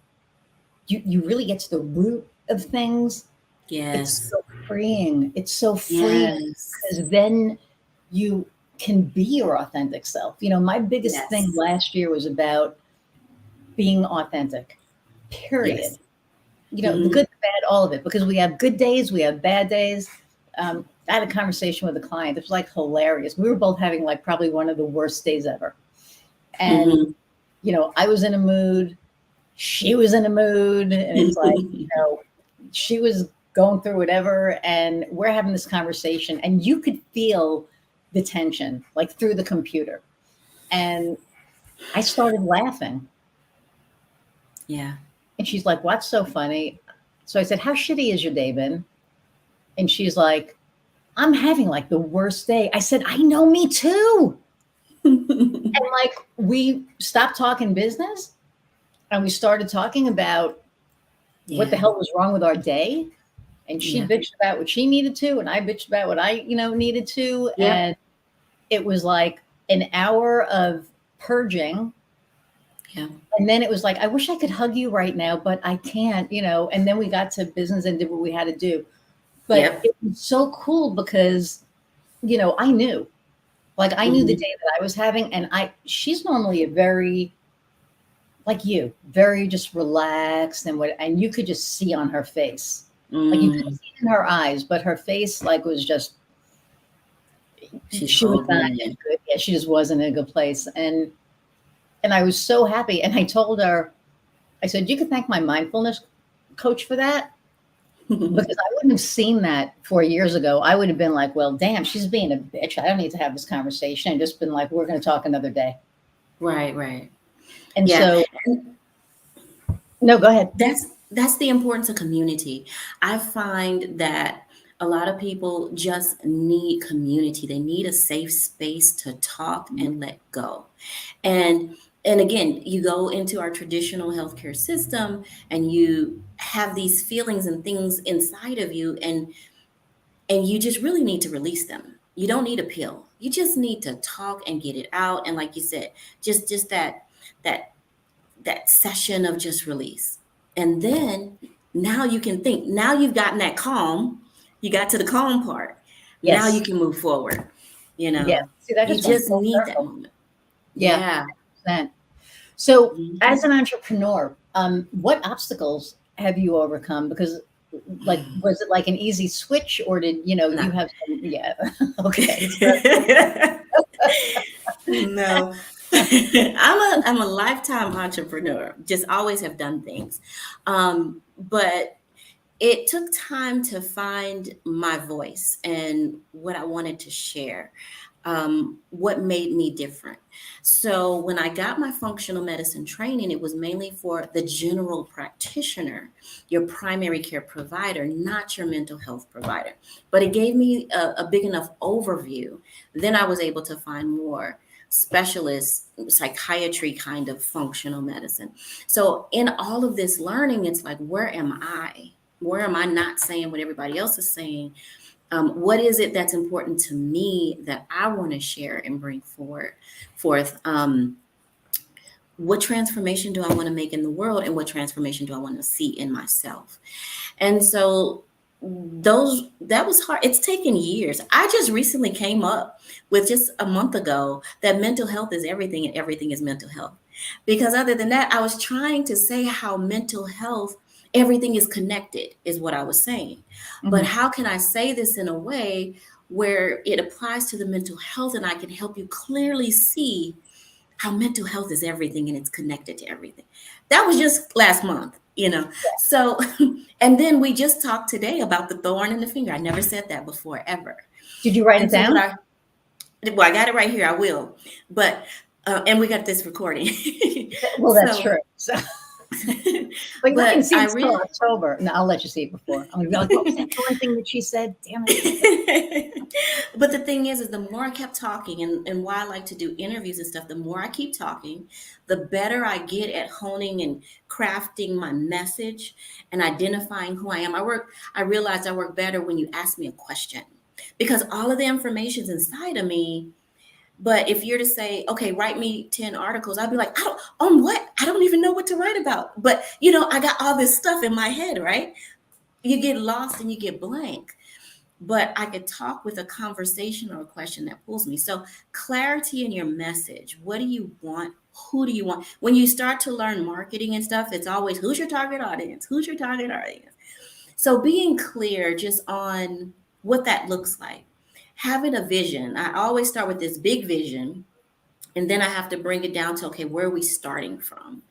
you really get to the root of things, it's Yes. so freeing. It's so freeing Yes. because then you can be your authentic self. My biggest thing Yes. last year was about being authentic, period. Yes. The Hmm. good, the bad, all of it, because we have good days, we have bad days. I had a conversation with a client. It was like hilarious. We were both having like probably one of the worst days ever. And, Hmm. I was in a mood, she was in a mood, and it's like, she was going through whatever, and we're having this conversation, and you could feel the tension like through the computer. And I started laughing. Yeah. And she's like, "What's so funny?" So I said, "How shitty has your day been?" And she's like, "I'm having like the worst day." I said, "I know, me too." And like we stopped talking business and we started talking about what the Yeah. hell was wrong with our day. And she Yeah. bitched about what she needed to, and I bitched about what I, needed to. Yep. And it was like an hour of purging. Yeah. And then it was like, I wish I could hug you right now, but I can't, And then we got to business and did what we had to do. But Yep. it was so cool because, I knew. Like I knew the Hmm. day that I was having, and she's normally a very, like you, very just relaxed, and you could just see on her face. Like you could Mm. see it in her eyes, but her face like was just, She's she was holding not it in in. good. Yeah, she just wasn't in a good place. And I was so happy. And I told her, I said, you could thank my mindfulness coach for that. Because I wouldn't have seen that 4 years ago. I would have been like, well, damn, she's being a bitch. I don't need to have this conversation. And just been like, we're going to talk another day. Right. Right. And Yeah. so, And no, go ahead. that's the importance of community. I find that a lot of people just need community. They need a safe space to talk and let go. And and again, you go into our traditional healthcare system and you have these feelings and things inside of you, and you just really need to release them. You don't need a pill. You just need to talk and get it out. And like you said, just that that session of just release. And then now you can think. Now you've gotten that calm. You got to the calm part. Now you Yes. can move forward. You Yes. know, See, that you just went just full need that circle. moment. Yeah. Yeah. 100%. So, as Mhm. an entrepreneur, what obstacles have you overcome? Because, like, was it like an easy switch, or did you No. have some? Yeah, okay. No. I'm a lifetime entrepreneur. Just always have done things. But it took time to find my voice and what I wanted to share. what made me different. So when I got my functional medicine training, it was mainly for the general practitioner, your primary care provider, not your mental health provider. But it gave me a big enough overview. Then I was able to find more specialist psychiatry kind of functional medicine. So in all of this learning, it's like, where am I? Where am I not saying what everybody else is saying? What is it that's important to me that I want to share and bring forth? What transformation do I want to make in the world, and what transformation do I want to see in myself? And so that was hard. It's taken years. I just recently came up with, just a month ago, that mental health is everything and everything is mental health. Because other than that, I was trying to say how mental health, everything is connected, is what I was saying. But Mhm. how can I say this in a way where it applies to the mental health and I can help you clearly see how mental health is everything and it's connected to everything? That was just last month. So, and then we just talked today about the thorn in the finger. I never said that before, ever. Did you write it And so, down? well, I got it right here. I will. But, and we got this recording. Well, that's So, true. So, but I can but see I it till really, October. No, I'll let you see it before. I'm gonna be like, what was that one thing that she said? Damn it. but the thing is the more I kept talking, and why I like to do interviews and stuff, the more I keep talking, the better I get at honing and crafting my message and identifying who I am. I realized I work better when you ask me a question, because all of the information's inside of me. But if you're to say, okay, write me 10 articles, I'd be like, I don't, on what? I don't even know what to write about. But, I got all this stuff in my head, right? You get lost and you get blank. But I could talk with a conversation or a question that pulls me. So, clarity in your message. What do you want? Who do you want? When you start to learn marketing and stuff, it's always, who's your target audience? Who's your target audience? So, being clear just on what that looks like, having a vision. I always start with this big vision, and then I have to bring it down to, okay, where are we starting from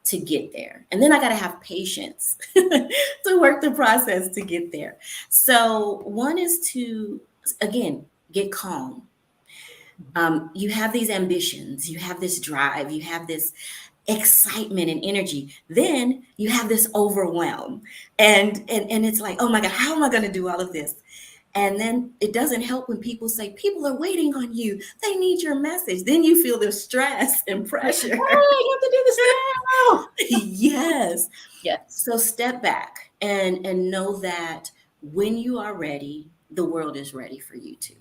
to get there? And then I got to have patience to work the process to get there. So, one is to, again, get calm. You have these ambitions, you have this drive, you have this excitement and energy. Then you have this overwhelm. And it's like, oh my God, how am I going to do all of this? And then it doesn't help when people say, people are waiting on you. They need your message. Then you feel the stress and pressure. Oh, I have to do this now. Yes. Yes. So step back and know that when you are ready, the world is ready for you to.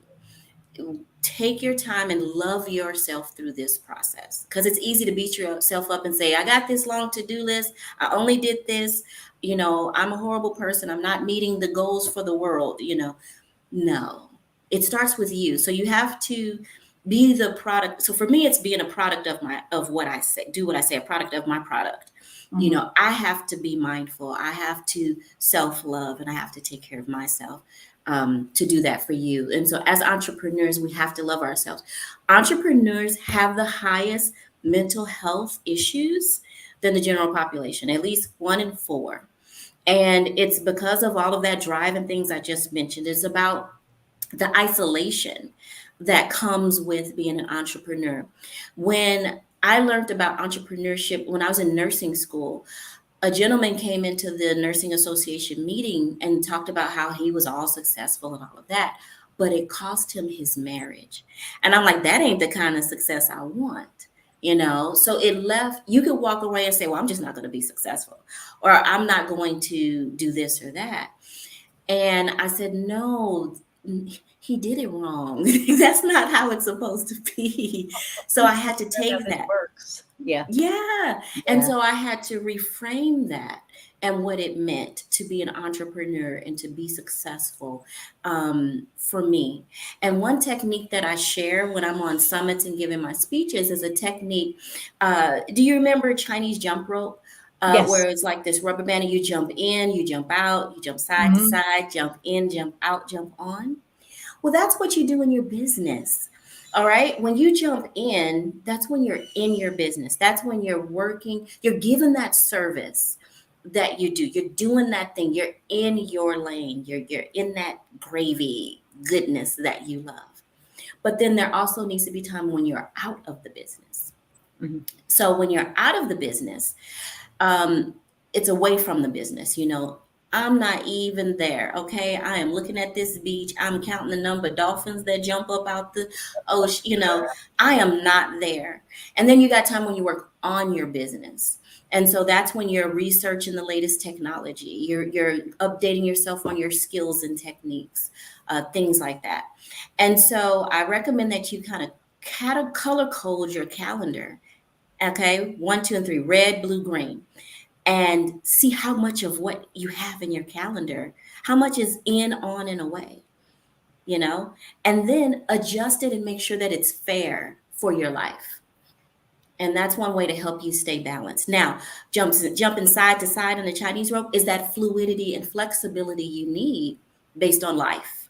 Take your time and love yourself through this process, because it's easy to beat yourself up and say, I got this long to-do list. I only did this. I'm a horrible person. I'm not meeting the goals for the world. No, it starts with you. So you have to be the product. So for me, it's being a product of what I say, do what I say, a product of my product. Mhm. I have to be mindful. I have to self-love, and I have to take care of myself, to do that for you. And so as entrepreneurs, we have to love ourselves. Entrepreneurs have the highest mental health issues than the general population, at least 1 in 4. And it's because of all of that drive and things I just mentioned. It's about the isolation that comes with being an entrepreneur. When I learned about entrepreneurship when I was in nursing school, a gentleman came into the nursing association meeting and talked about how he was all successful and all of that, but it cost him his marriage. And I'm like, that ain't the kind of success I want. So it left, you could walk away and say, well, I'm just not going to be successful, or I'm not going to do this or that. And I said, no, he did it wrong. That's not how it's supposed to be. So I had to That's how take this that. works. Yeah. Yeah. And Yeah. so I had to reframe that and what it meant to be an entrepreneur and to be successful, for me. And one technique that I share when I'm on summits and giving my speeches is a technique. Do you remember Chinese jump rope? Yes. Where it's like this rubber band, and you jump in, you jump out, you jump side to Mhm. side, jump in, jump out, jump on. Well, that's what you do in your business. All right. When you jump in, that's when you're in your business. That's when you're working, you're giving that service that you do. You're doing that thing. You're in your lane. You're in that gravy goodness that you love. But then there also needs to be time when you're out of the business. Mm-hmm. So when you're out of the business, it's away from the business. I'm not even there. Okay. I am looking at this beach. I'm counting the number of dolphins that jump up out the ocean. I am not there. And then you got time when you work on your business. And so that's when you're researching the latest technology. You're updating yourself on your skills and techniques, things like that. And so I recommend that you kind of color code your calendar. Okay. 1, 2, and 3, red, blue, green, and see how much of what you have in your calendar, how much is in, on, and away, and then adjust it and make sure that it's fair for your life. And that's one way to help you stay balanced. Now, jumping side to side on the Chinese rope is that fluidity and flexibility you need based on life.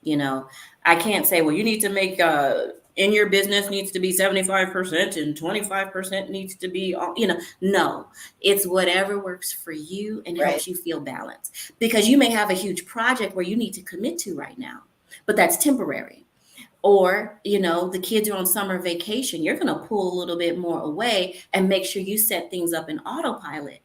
I can't say, well, you need to make in your business needs to be 75% and 25% needs to be, no, it's whatever works for you and helps you feel balanced, because you may have a huge project where you need to commit to right now, but that's temporary. Or, the kids are on summer vacation. You're going to pull a little bit more away and make sure you set things up in autopilot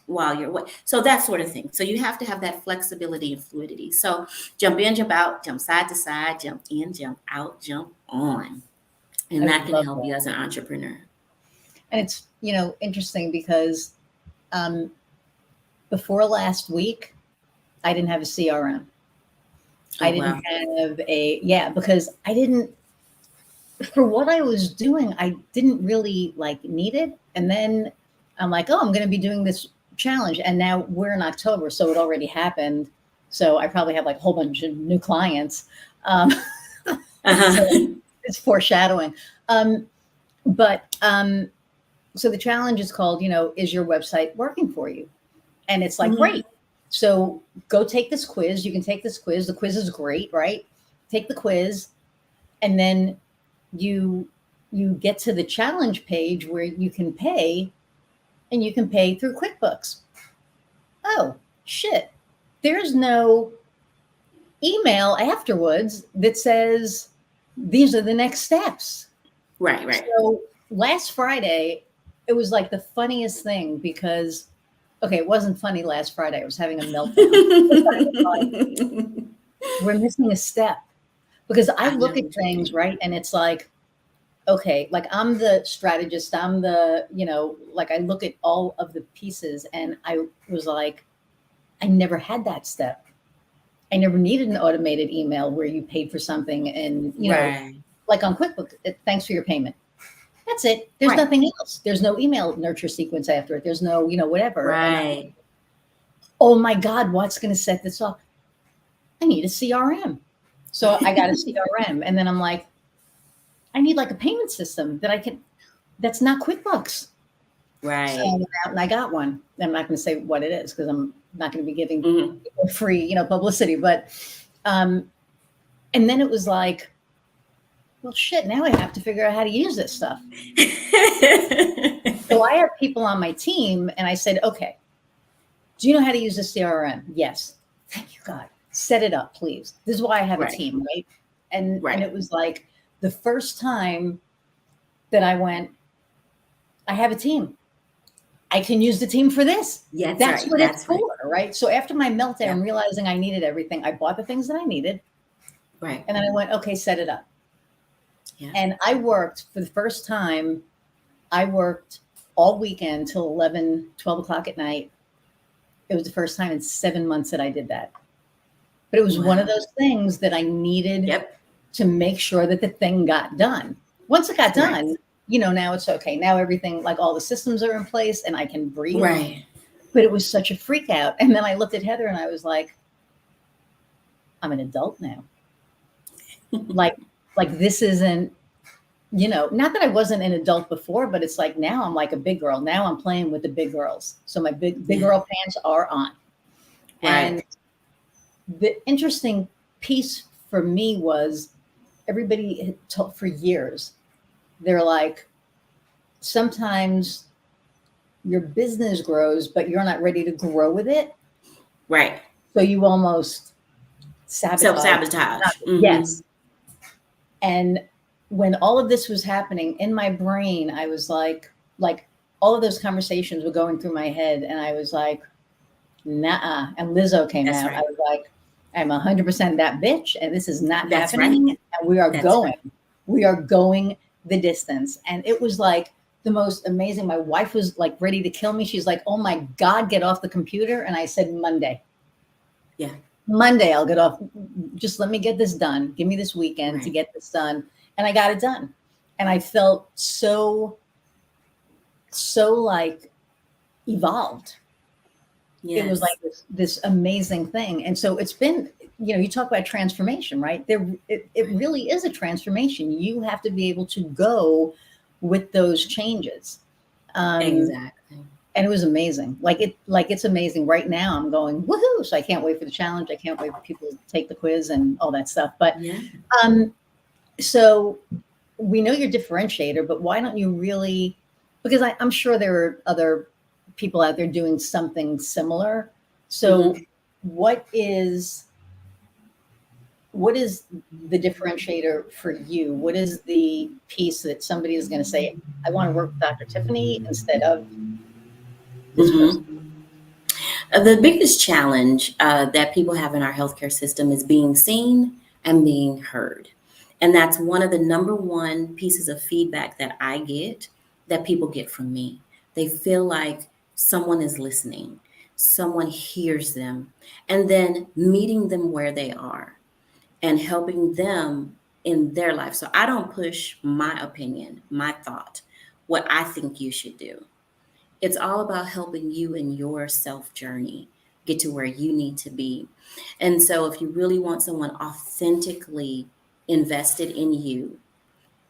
while you're away. So that sort of thing. So you have to have that flexibility and fluidity. So jump in, jump out, jump side to side, jump in, jump out, jump on. And that can help you as an entrepreneur. And it's, interesting because before last week, I didn't have a CRM. I didn't have because I didn't, for what I was doing, I didn't really need it. And then I'm like, I'm going to be doing this challenge. And now we're in October, so it already happened. So I probably have a whole bunch of new clients. So it's foreshadowing. So the challenge is called, is your website working for you? And it's great. So go take this quiz. You can take this quiz. The quiz is great, right? Take the quiz, and then you get to the challenge page where you can pay, and you can pay through QuickBooks. Oh, shit. There's no email afterwards that says these are the next steps. Right. So last Friday, it was the funniest thing because, okay, it wasn't funny last Friday. I was having a meltdown. We're missing a step because I look at things, right? And it's okay, I'm the strategist. I'm the, I look at all of the pieces, and I was I never had that step. I never needed an automated email where you paid for something and, on QuickBooks, thanks for your payment. That's it. There's nothing else. There's no email nurture sequence after it. There's no, whatever. Right. Oh my God, what's going to set this off? I need a CRM. So I got a CRM, and then I'm I need a payment system that's not QuickBooks. Right. So I went out and I got one. I'm not going to say what it is because I'm not going to be giving people free, publicity. But, and then it was well, shit, now I have to figure out how to use this stuff. So I have people on my team, and I said, okay, do you know how to use the CRM? Yes. Thank you, God. Set it up, please. This is why I have a team, right? And it was the first time that I went, I have a team. I can use the team for this. Yes, that's what it's for, right? So after my meltdown, realizing I needed everything, I bought the things that I needed. Right. And then I went, okay, set it up. Yeah. And I worked for the first time. I worked all weekend till 11, 12 o'clock at night. It was the first time in 7 months that I did that. But it was one of those things that I needed to make sure that the thing got done. Once it got done, now it's okay. Now everything, all the systems are in place and I can breathe. Right. But it was such a freak out. And then I looked at Heather and I was I'm an adult now. This isn't, not that I wasn't an adult before, but it's now I'm a big girl. Now I'm playing with the big girls. So my big girl pants are on. Right. And the interesting piece for me was everybody had told for years, they're sometimes your business grows, but you're not ready to grow with it. Right. So you almost sabotage. Self-sabotage. Yes. And when all of this was happening in my brain, I was like all of those conversations were going through my head, and I was like, nah. And Lizzo came That's out. I right. was like, I'm 100% that bitch, and this is not That's right. happening. And That's right. we are going the distance. And it was like the most amazing. My wife was like ready to kill me. She's like, oh my God, get off the computer. And I said, Monday. Yeah. Monday, I'll get off. Just let me get this done. Give me this weekend to Right. get this done. And I got it done. And I felt so like evolved. It was like Yes. this amazing thing. And so it's been, you talk about transformation, right? It Right. really is a transformation. You have to be able to go with those changes. Um, Exactly. and it was amazing. Like it's amazing. Right now I'm going, woohoo. So I can't wait for the challenge. I can't wait for people to take the quiz and all that stuff. But Yeah. um, so we know your differentiator, but why don't you really, because I'm sure there are other people out there doing something similar. So Hmm. what is what is the differentiator for you? What is the piece that somebody is going to say, I want to work with Dr. Tiffany instead of this person? Hmm. The biggest challenge that people have in our healthcare system is being seen and being heard. And that's one of the number one pieces of feedback that I get, that people get from me. They feel like someone is listening, someone hears them, and then meeting them where they are and helping them in their life. So I don't push my opinion, my thought, what I think you should do. It's all about helping you in your self journey get to where you need to be. And so, if you really want someone authentically invested in you,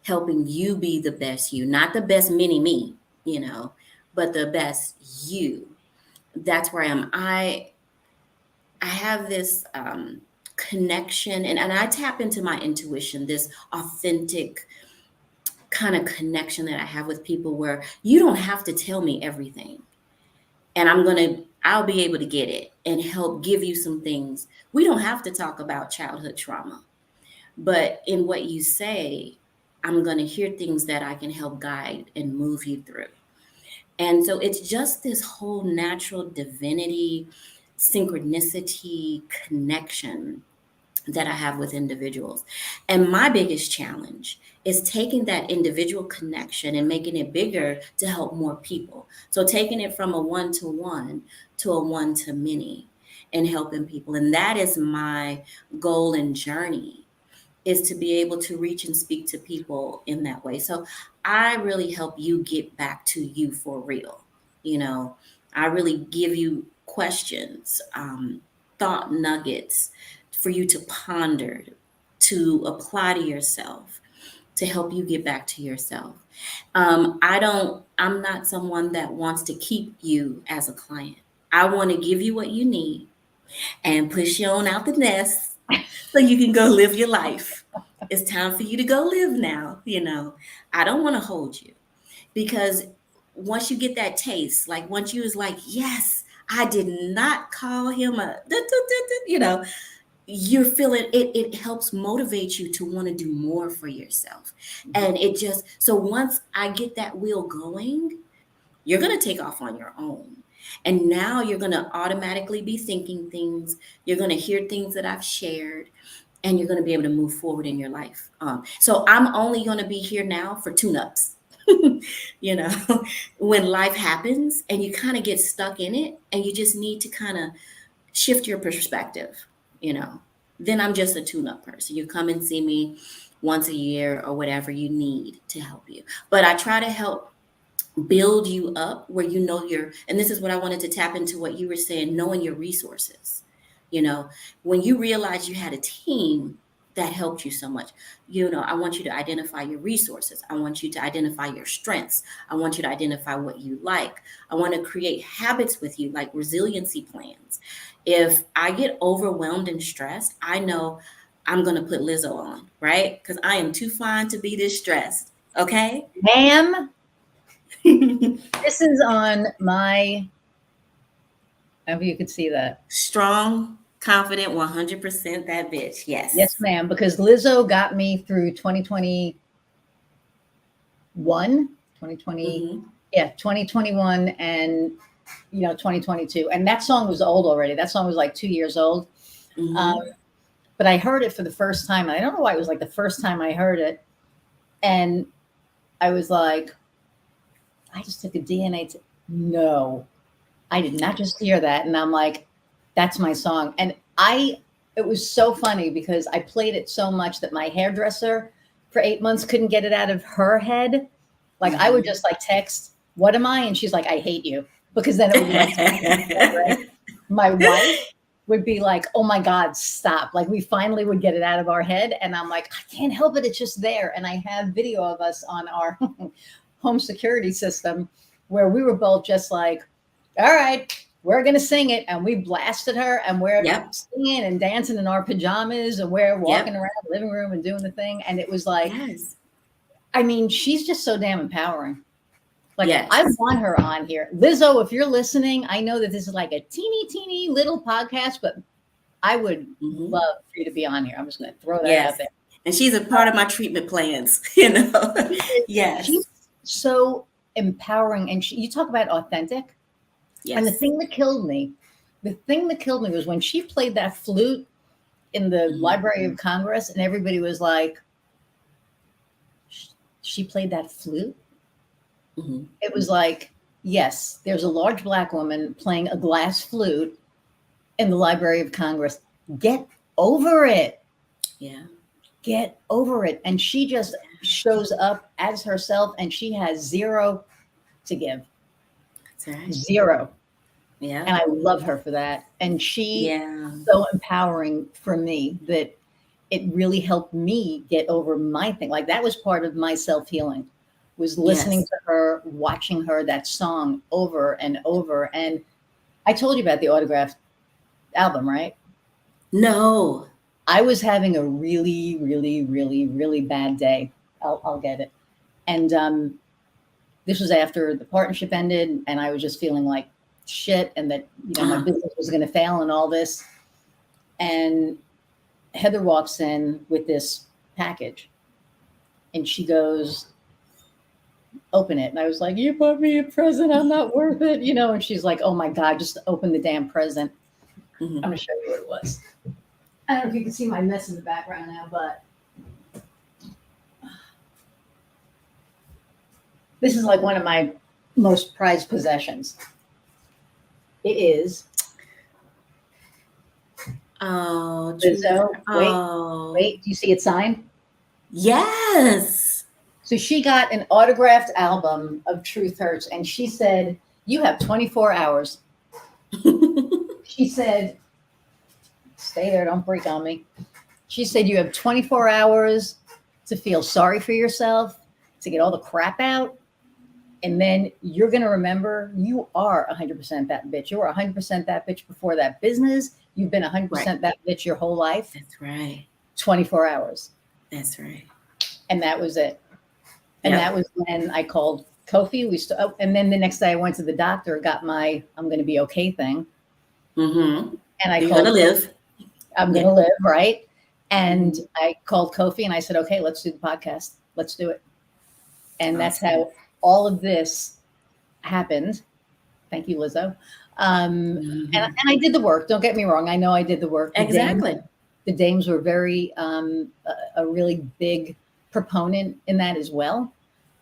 helping you be the best you, not the best mini me, but the best you, that's where I am. I have this connection, and I tap into my intuition, this authentic kind of connection that I have with people where you don't have to tell me everything, and I'll be able to get it and help give you some things. We don't have to talk about childhood trauma, but in what you say, I'm going to hear things that I can help guide and move you through. And so it's just this whole natural divinity, synchronicity connection that I have with individuals. And my biggest challenge is taking that individual connection and making it bigger to help more people. So taking it from a one to one to a one to many and helping people. And that is my goal and journey, is to be able to reach and speak to people in that way. So I really help you get back to you for real. You know, I really give you questions, thought nuggets for you to ponder, to apply to yourself, to help you get back to yourself. I'm not someone that wants to keep you as a client. I want to give you what you need and push you on out the nest so you can go live your life. It's time for you to go live now. I don't want to hold you, because once you get that taste, like once you was like, yes, I did not call him a, you're feeling it. It helps motivate you to want to do more for yourself. And it just, so once I get that wheel going, you're going to take off on your own. And now you're going to automatically be thinking things. You're going to hear things that I've shared, and you're going to be able to move forward in your life. So I'm only going to be here now for tune-ups. you know, when life happens and you kind of get stuck in it and you just need to kind of shift your perspective, you know, then I'm just a tune-up person. You come and see me once a year or whatever you need to help you. But I try to help build you up where and this is what I wanted to tap into what you were saying, knowing your resources. When you realize you had a team that helped you so much, I want you to identify your resources. I want you to identify your strengths. I want you to identify what you like. I want to create habits with you, like resiliency plans. If I get overwhelmed and stressed, I know I'm going to put Lizzo on, right? Because I am too fine to be this stressed. Okay. Ma'am, this is on my, I hope you could see that. Strong. Confident 100% that bitch. Yes, Yes. ma'am. Because Lizzo got me through 2021, 2020, Mm-hmm. yeah, 2021 and 2022. And that song was old already. That song was like 2 years old. Um, Mm-hmm. but I heard it for the first time. And I don't know why it was like the first time I heard it. And I was like, I just took a DNA. No, I did not just hear that. And I'm like, that's my song. And it was so funny because I played it so much that my hairdresser for 8 months couldn't get it out of her head. Like I would Mm-hmm. just like text, what am I? And she's like, I hate you. Because then it would be like, right? My wife would be like, oh my God, stop. Like we finally would get it out of our head. And I'm like, I can't help it. It's just there. And I have video of us on our home security system where we were both just like, all right, we're going to sing it. And we blasted her and we're Yep. singing and dancing in our pajamas and we're walking Yep. around the living room and doing the thing. And it was like, Yes. I mean, she's just so damn empowering. Like I Yes. want her on here. Lizzo, if you're listening, I know that this is like a teeny little podcast, but I would Mm-hmm. love for you to be on here. I'm just going to throw that out Yes. there. And she's a part of my treatment plans, you know. She's Yes. so empowering. And you talk about authentic. And Yes. the thing that killed me was when she played that flute in the Mm-hmm. Library of Congress and everybody was like, she played that flute. Mm-hmm. It was like, yes, there's a large black woman playing a glass flute in the Library of Congress. Get over it. Yeah. Get over it. And she just shows up as herself and she has zero to give. That's right. Zero. Yeah. And I love her for that. And she Yeah. so empowering for me that it really helped me get over my thing. Like that was part of my self-healing was listening Yes. to her, watching her that song over and over. And I told you about the autographed album, right? No. I was having a really bad day. I'll get it. And this was after the partnership ended, and I was just feeling like shit, and that my Uh-huh. business was going to fail, and all this. And Heather walks in with this package, and she goes, "Open it." And I was like, "You bought me a present. I'm not worth it," And she's like, "Oh my God, just open the damn present." Mm-hmm. I'm going to show you what it was. I don't know if you can see my mess in the background now, but this is like one of my most prized possessions. It is. Oh, Lizzo. oh. Wait. Do you see it signed? Yes. So she got an autographed album of Truth Hurts, and she said, "You have 24 hours." She said, "Stay there. Don't break on me." She said, "You have 24 hours to feel sorry for yourself, to get all the crap out. And then you're going to remember you are 100% that bitch. You were 100% that bitch before that business. You've been 100% Right. that bitch your whole life. That's right. 24 hours." That's right. And that was it. And Yep. that was when I called Kofi. And then the next day I went to the doctor, got my I'm going to be okay thing. Mm-hmm. And I You're called gonna live. I'm Yeah. going to live, right? And I called Kofi and I said, "Okay, let's do the podcast. Let's do it." And that's Awesome. how all of this happened. Thank you, Lizzo. Mm-hmm. And I did the work. Don't get me wrong. I know I did the work. Exactly. The dames were very a really big proponent in that as well.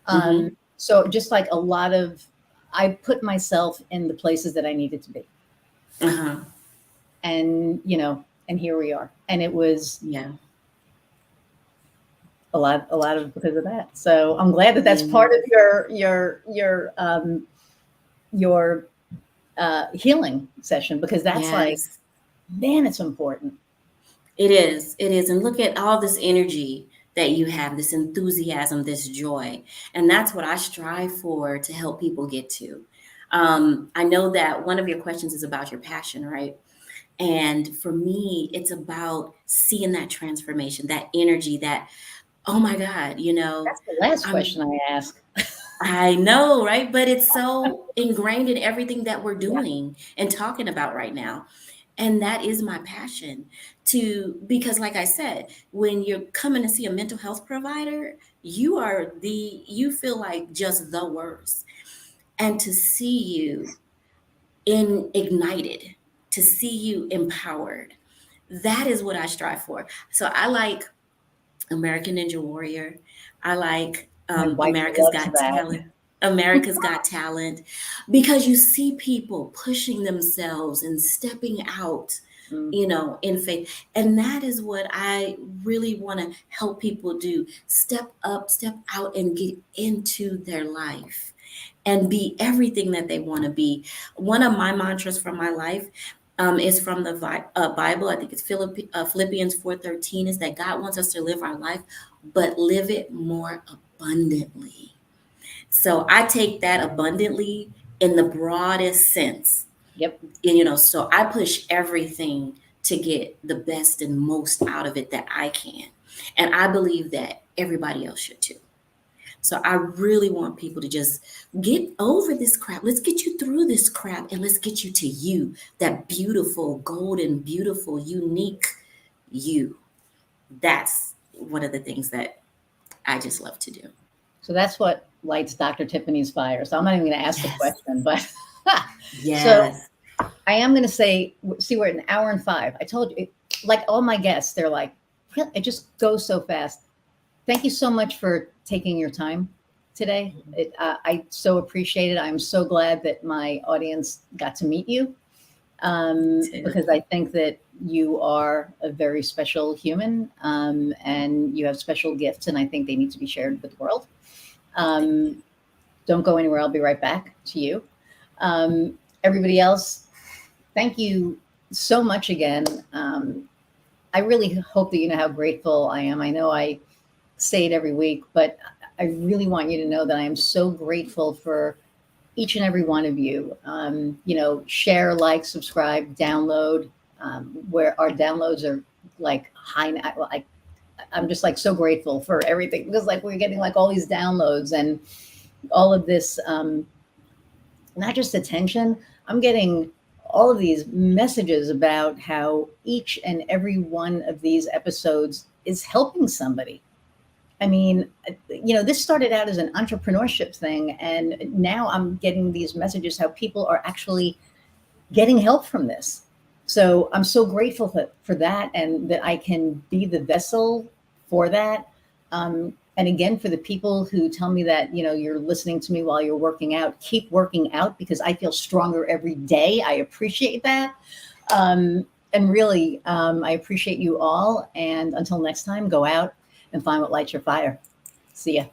Mm-hmm. So just like a lot of, I put myself in the places that I needed to be, Uh-huh. and and here we are. And it was Yeah. a lot of because of that. So I'm glad that that's Yeah. part of your healing session, because that's like, Yes. man, it's important. It is. It is. And look at all this energy that you have, this enthusiasm, this joy. And that's what I strive for to help people get to. I know that one of your questions is about your passion, right? And for me, it's about seeing that transformation, that energy, that, oh my God, That's the last I'm question I ask. I know, right? But it's so ingrained in everything that we're Yeah. doing and talking about right now. And that is my passion because like I said, when you're coming to see a mental health provider, you feel like just the worst. And to see you ignited, to see you empowered, that is what I strive for. So I like American Ninja Warrior. I like My wife America's loves Got that. Talent. America's Got Talent, because you see people pushing themselves and stepping out, Mm. in faith. And that is what I really want to help people do. Step up, step out, and get into their life and be everything that they want to be. One of my mantras from my life is from the Bible. I think it's Philippians 4:13, is that God wants us to live our life, but live it more abundantly. So I take that abundantly in the broadest sense. Yep. And, so I push everything to get the best and most out of it that I can. And I believe that everybody else should too. So I really want people to just get over this crap. Let's get you through this crap, and let's get you to you, that beautiful, golden, beautiful, unique you. That's one of the things that I just love to do. So that's what lights Dr. Tiffany's fire. So I'm not even going to ask the Yes. question, but so Yes. I am going to say, see, we're at 1:05. I told you, like all my guests, they're like, it just goes so fast. Thank you so much for taking your time today. I so appreciate it. I'm so glad that my audience got to meet you, because I think that you are a very special human, and you have special gifts, and I think they need to be shared with the world. Don't go anywhere. I'll be right back to you. Everybody else, thank you so much again. I really hope that you know how grateful I am. I know I say it every week, but I really want you to know that I am so grateful for each and every one of you. Share, like, subscribe, download, where our downloads are like high. I'm just like so grateful for everything, because like we're getting like all these downloads and all of this, not just attention. I'm getting all of these messages about how each and every one of these episodes is helping somebody. I mean, this started out as an entrepreneurship thing, and now I'm getting these messages how people are actually getting help from this. So I'm so grateful for that, and that I can be the vessel for that. And again, for the people who tell me that, you're listening to me while you're working out, keep working out, because I feel stronger every day. I appreciate that. And really, I appreciate you all. And until next time, go out and find what lights your fire. See ya.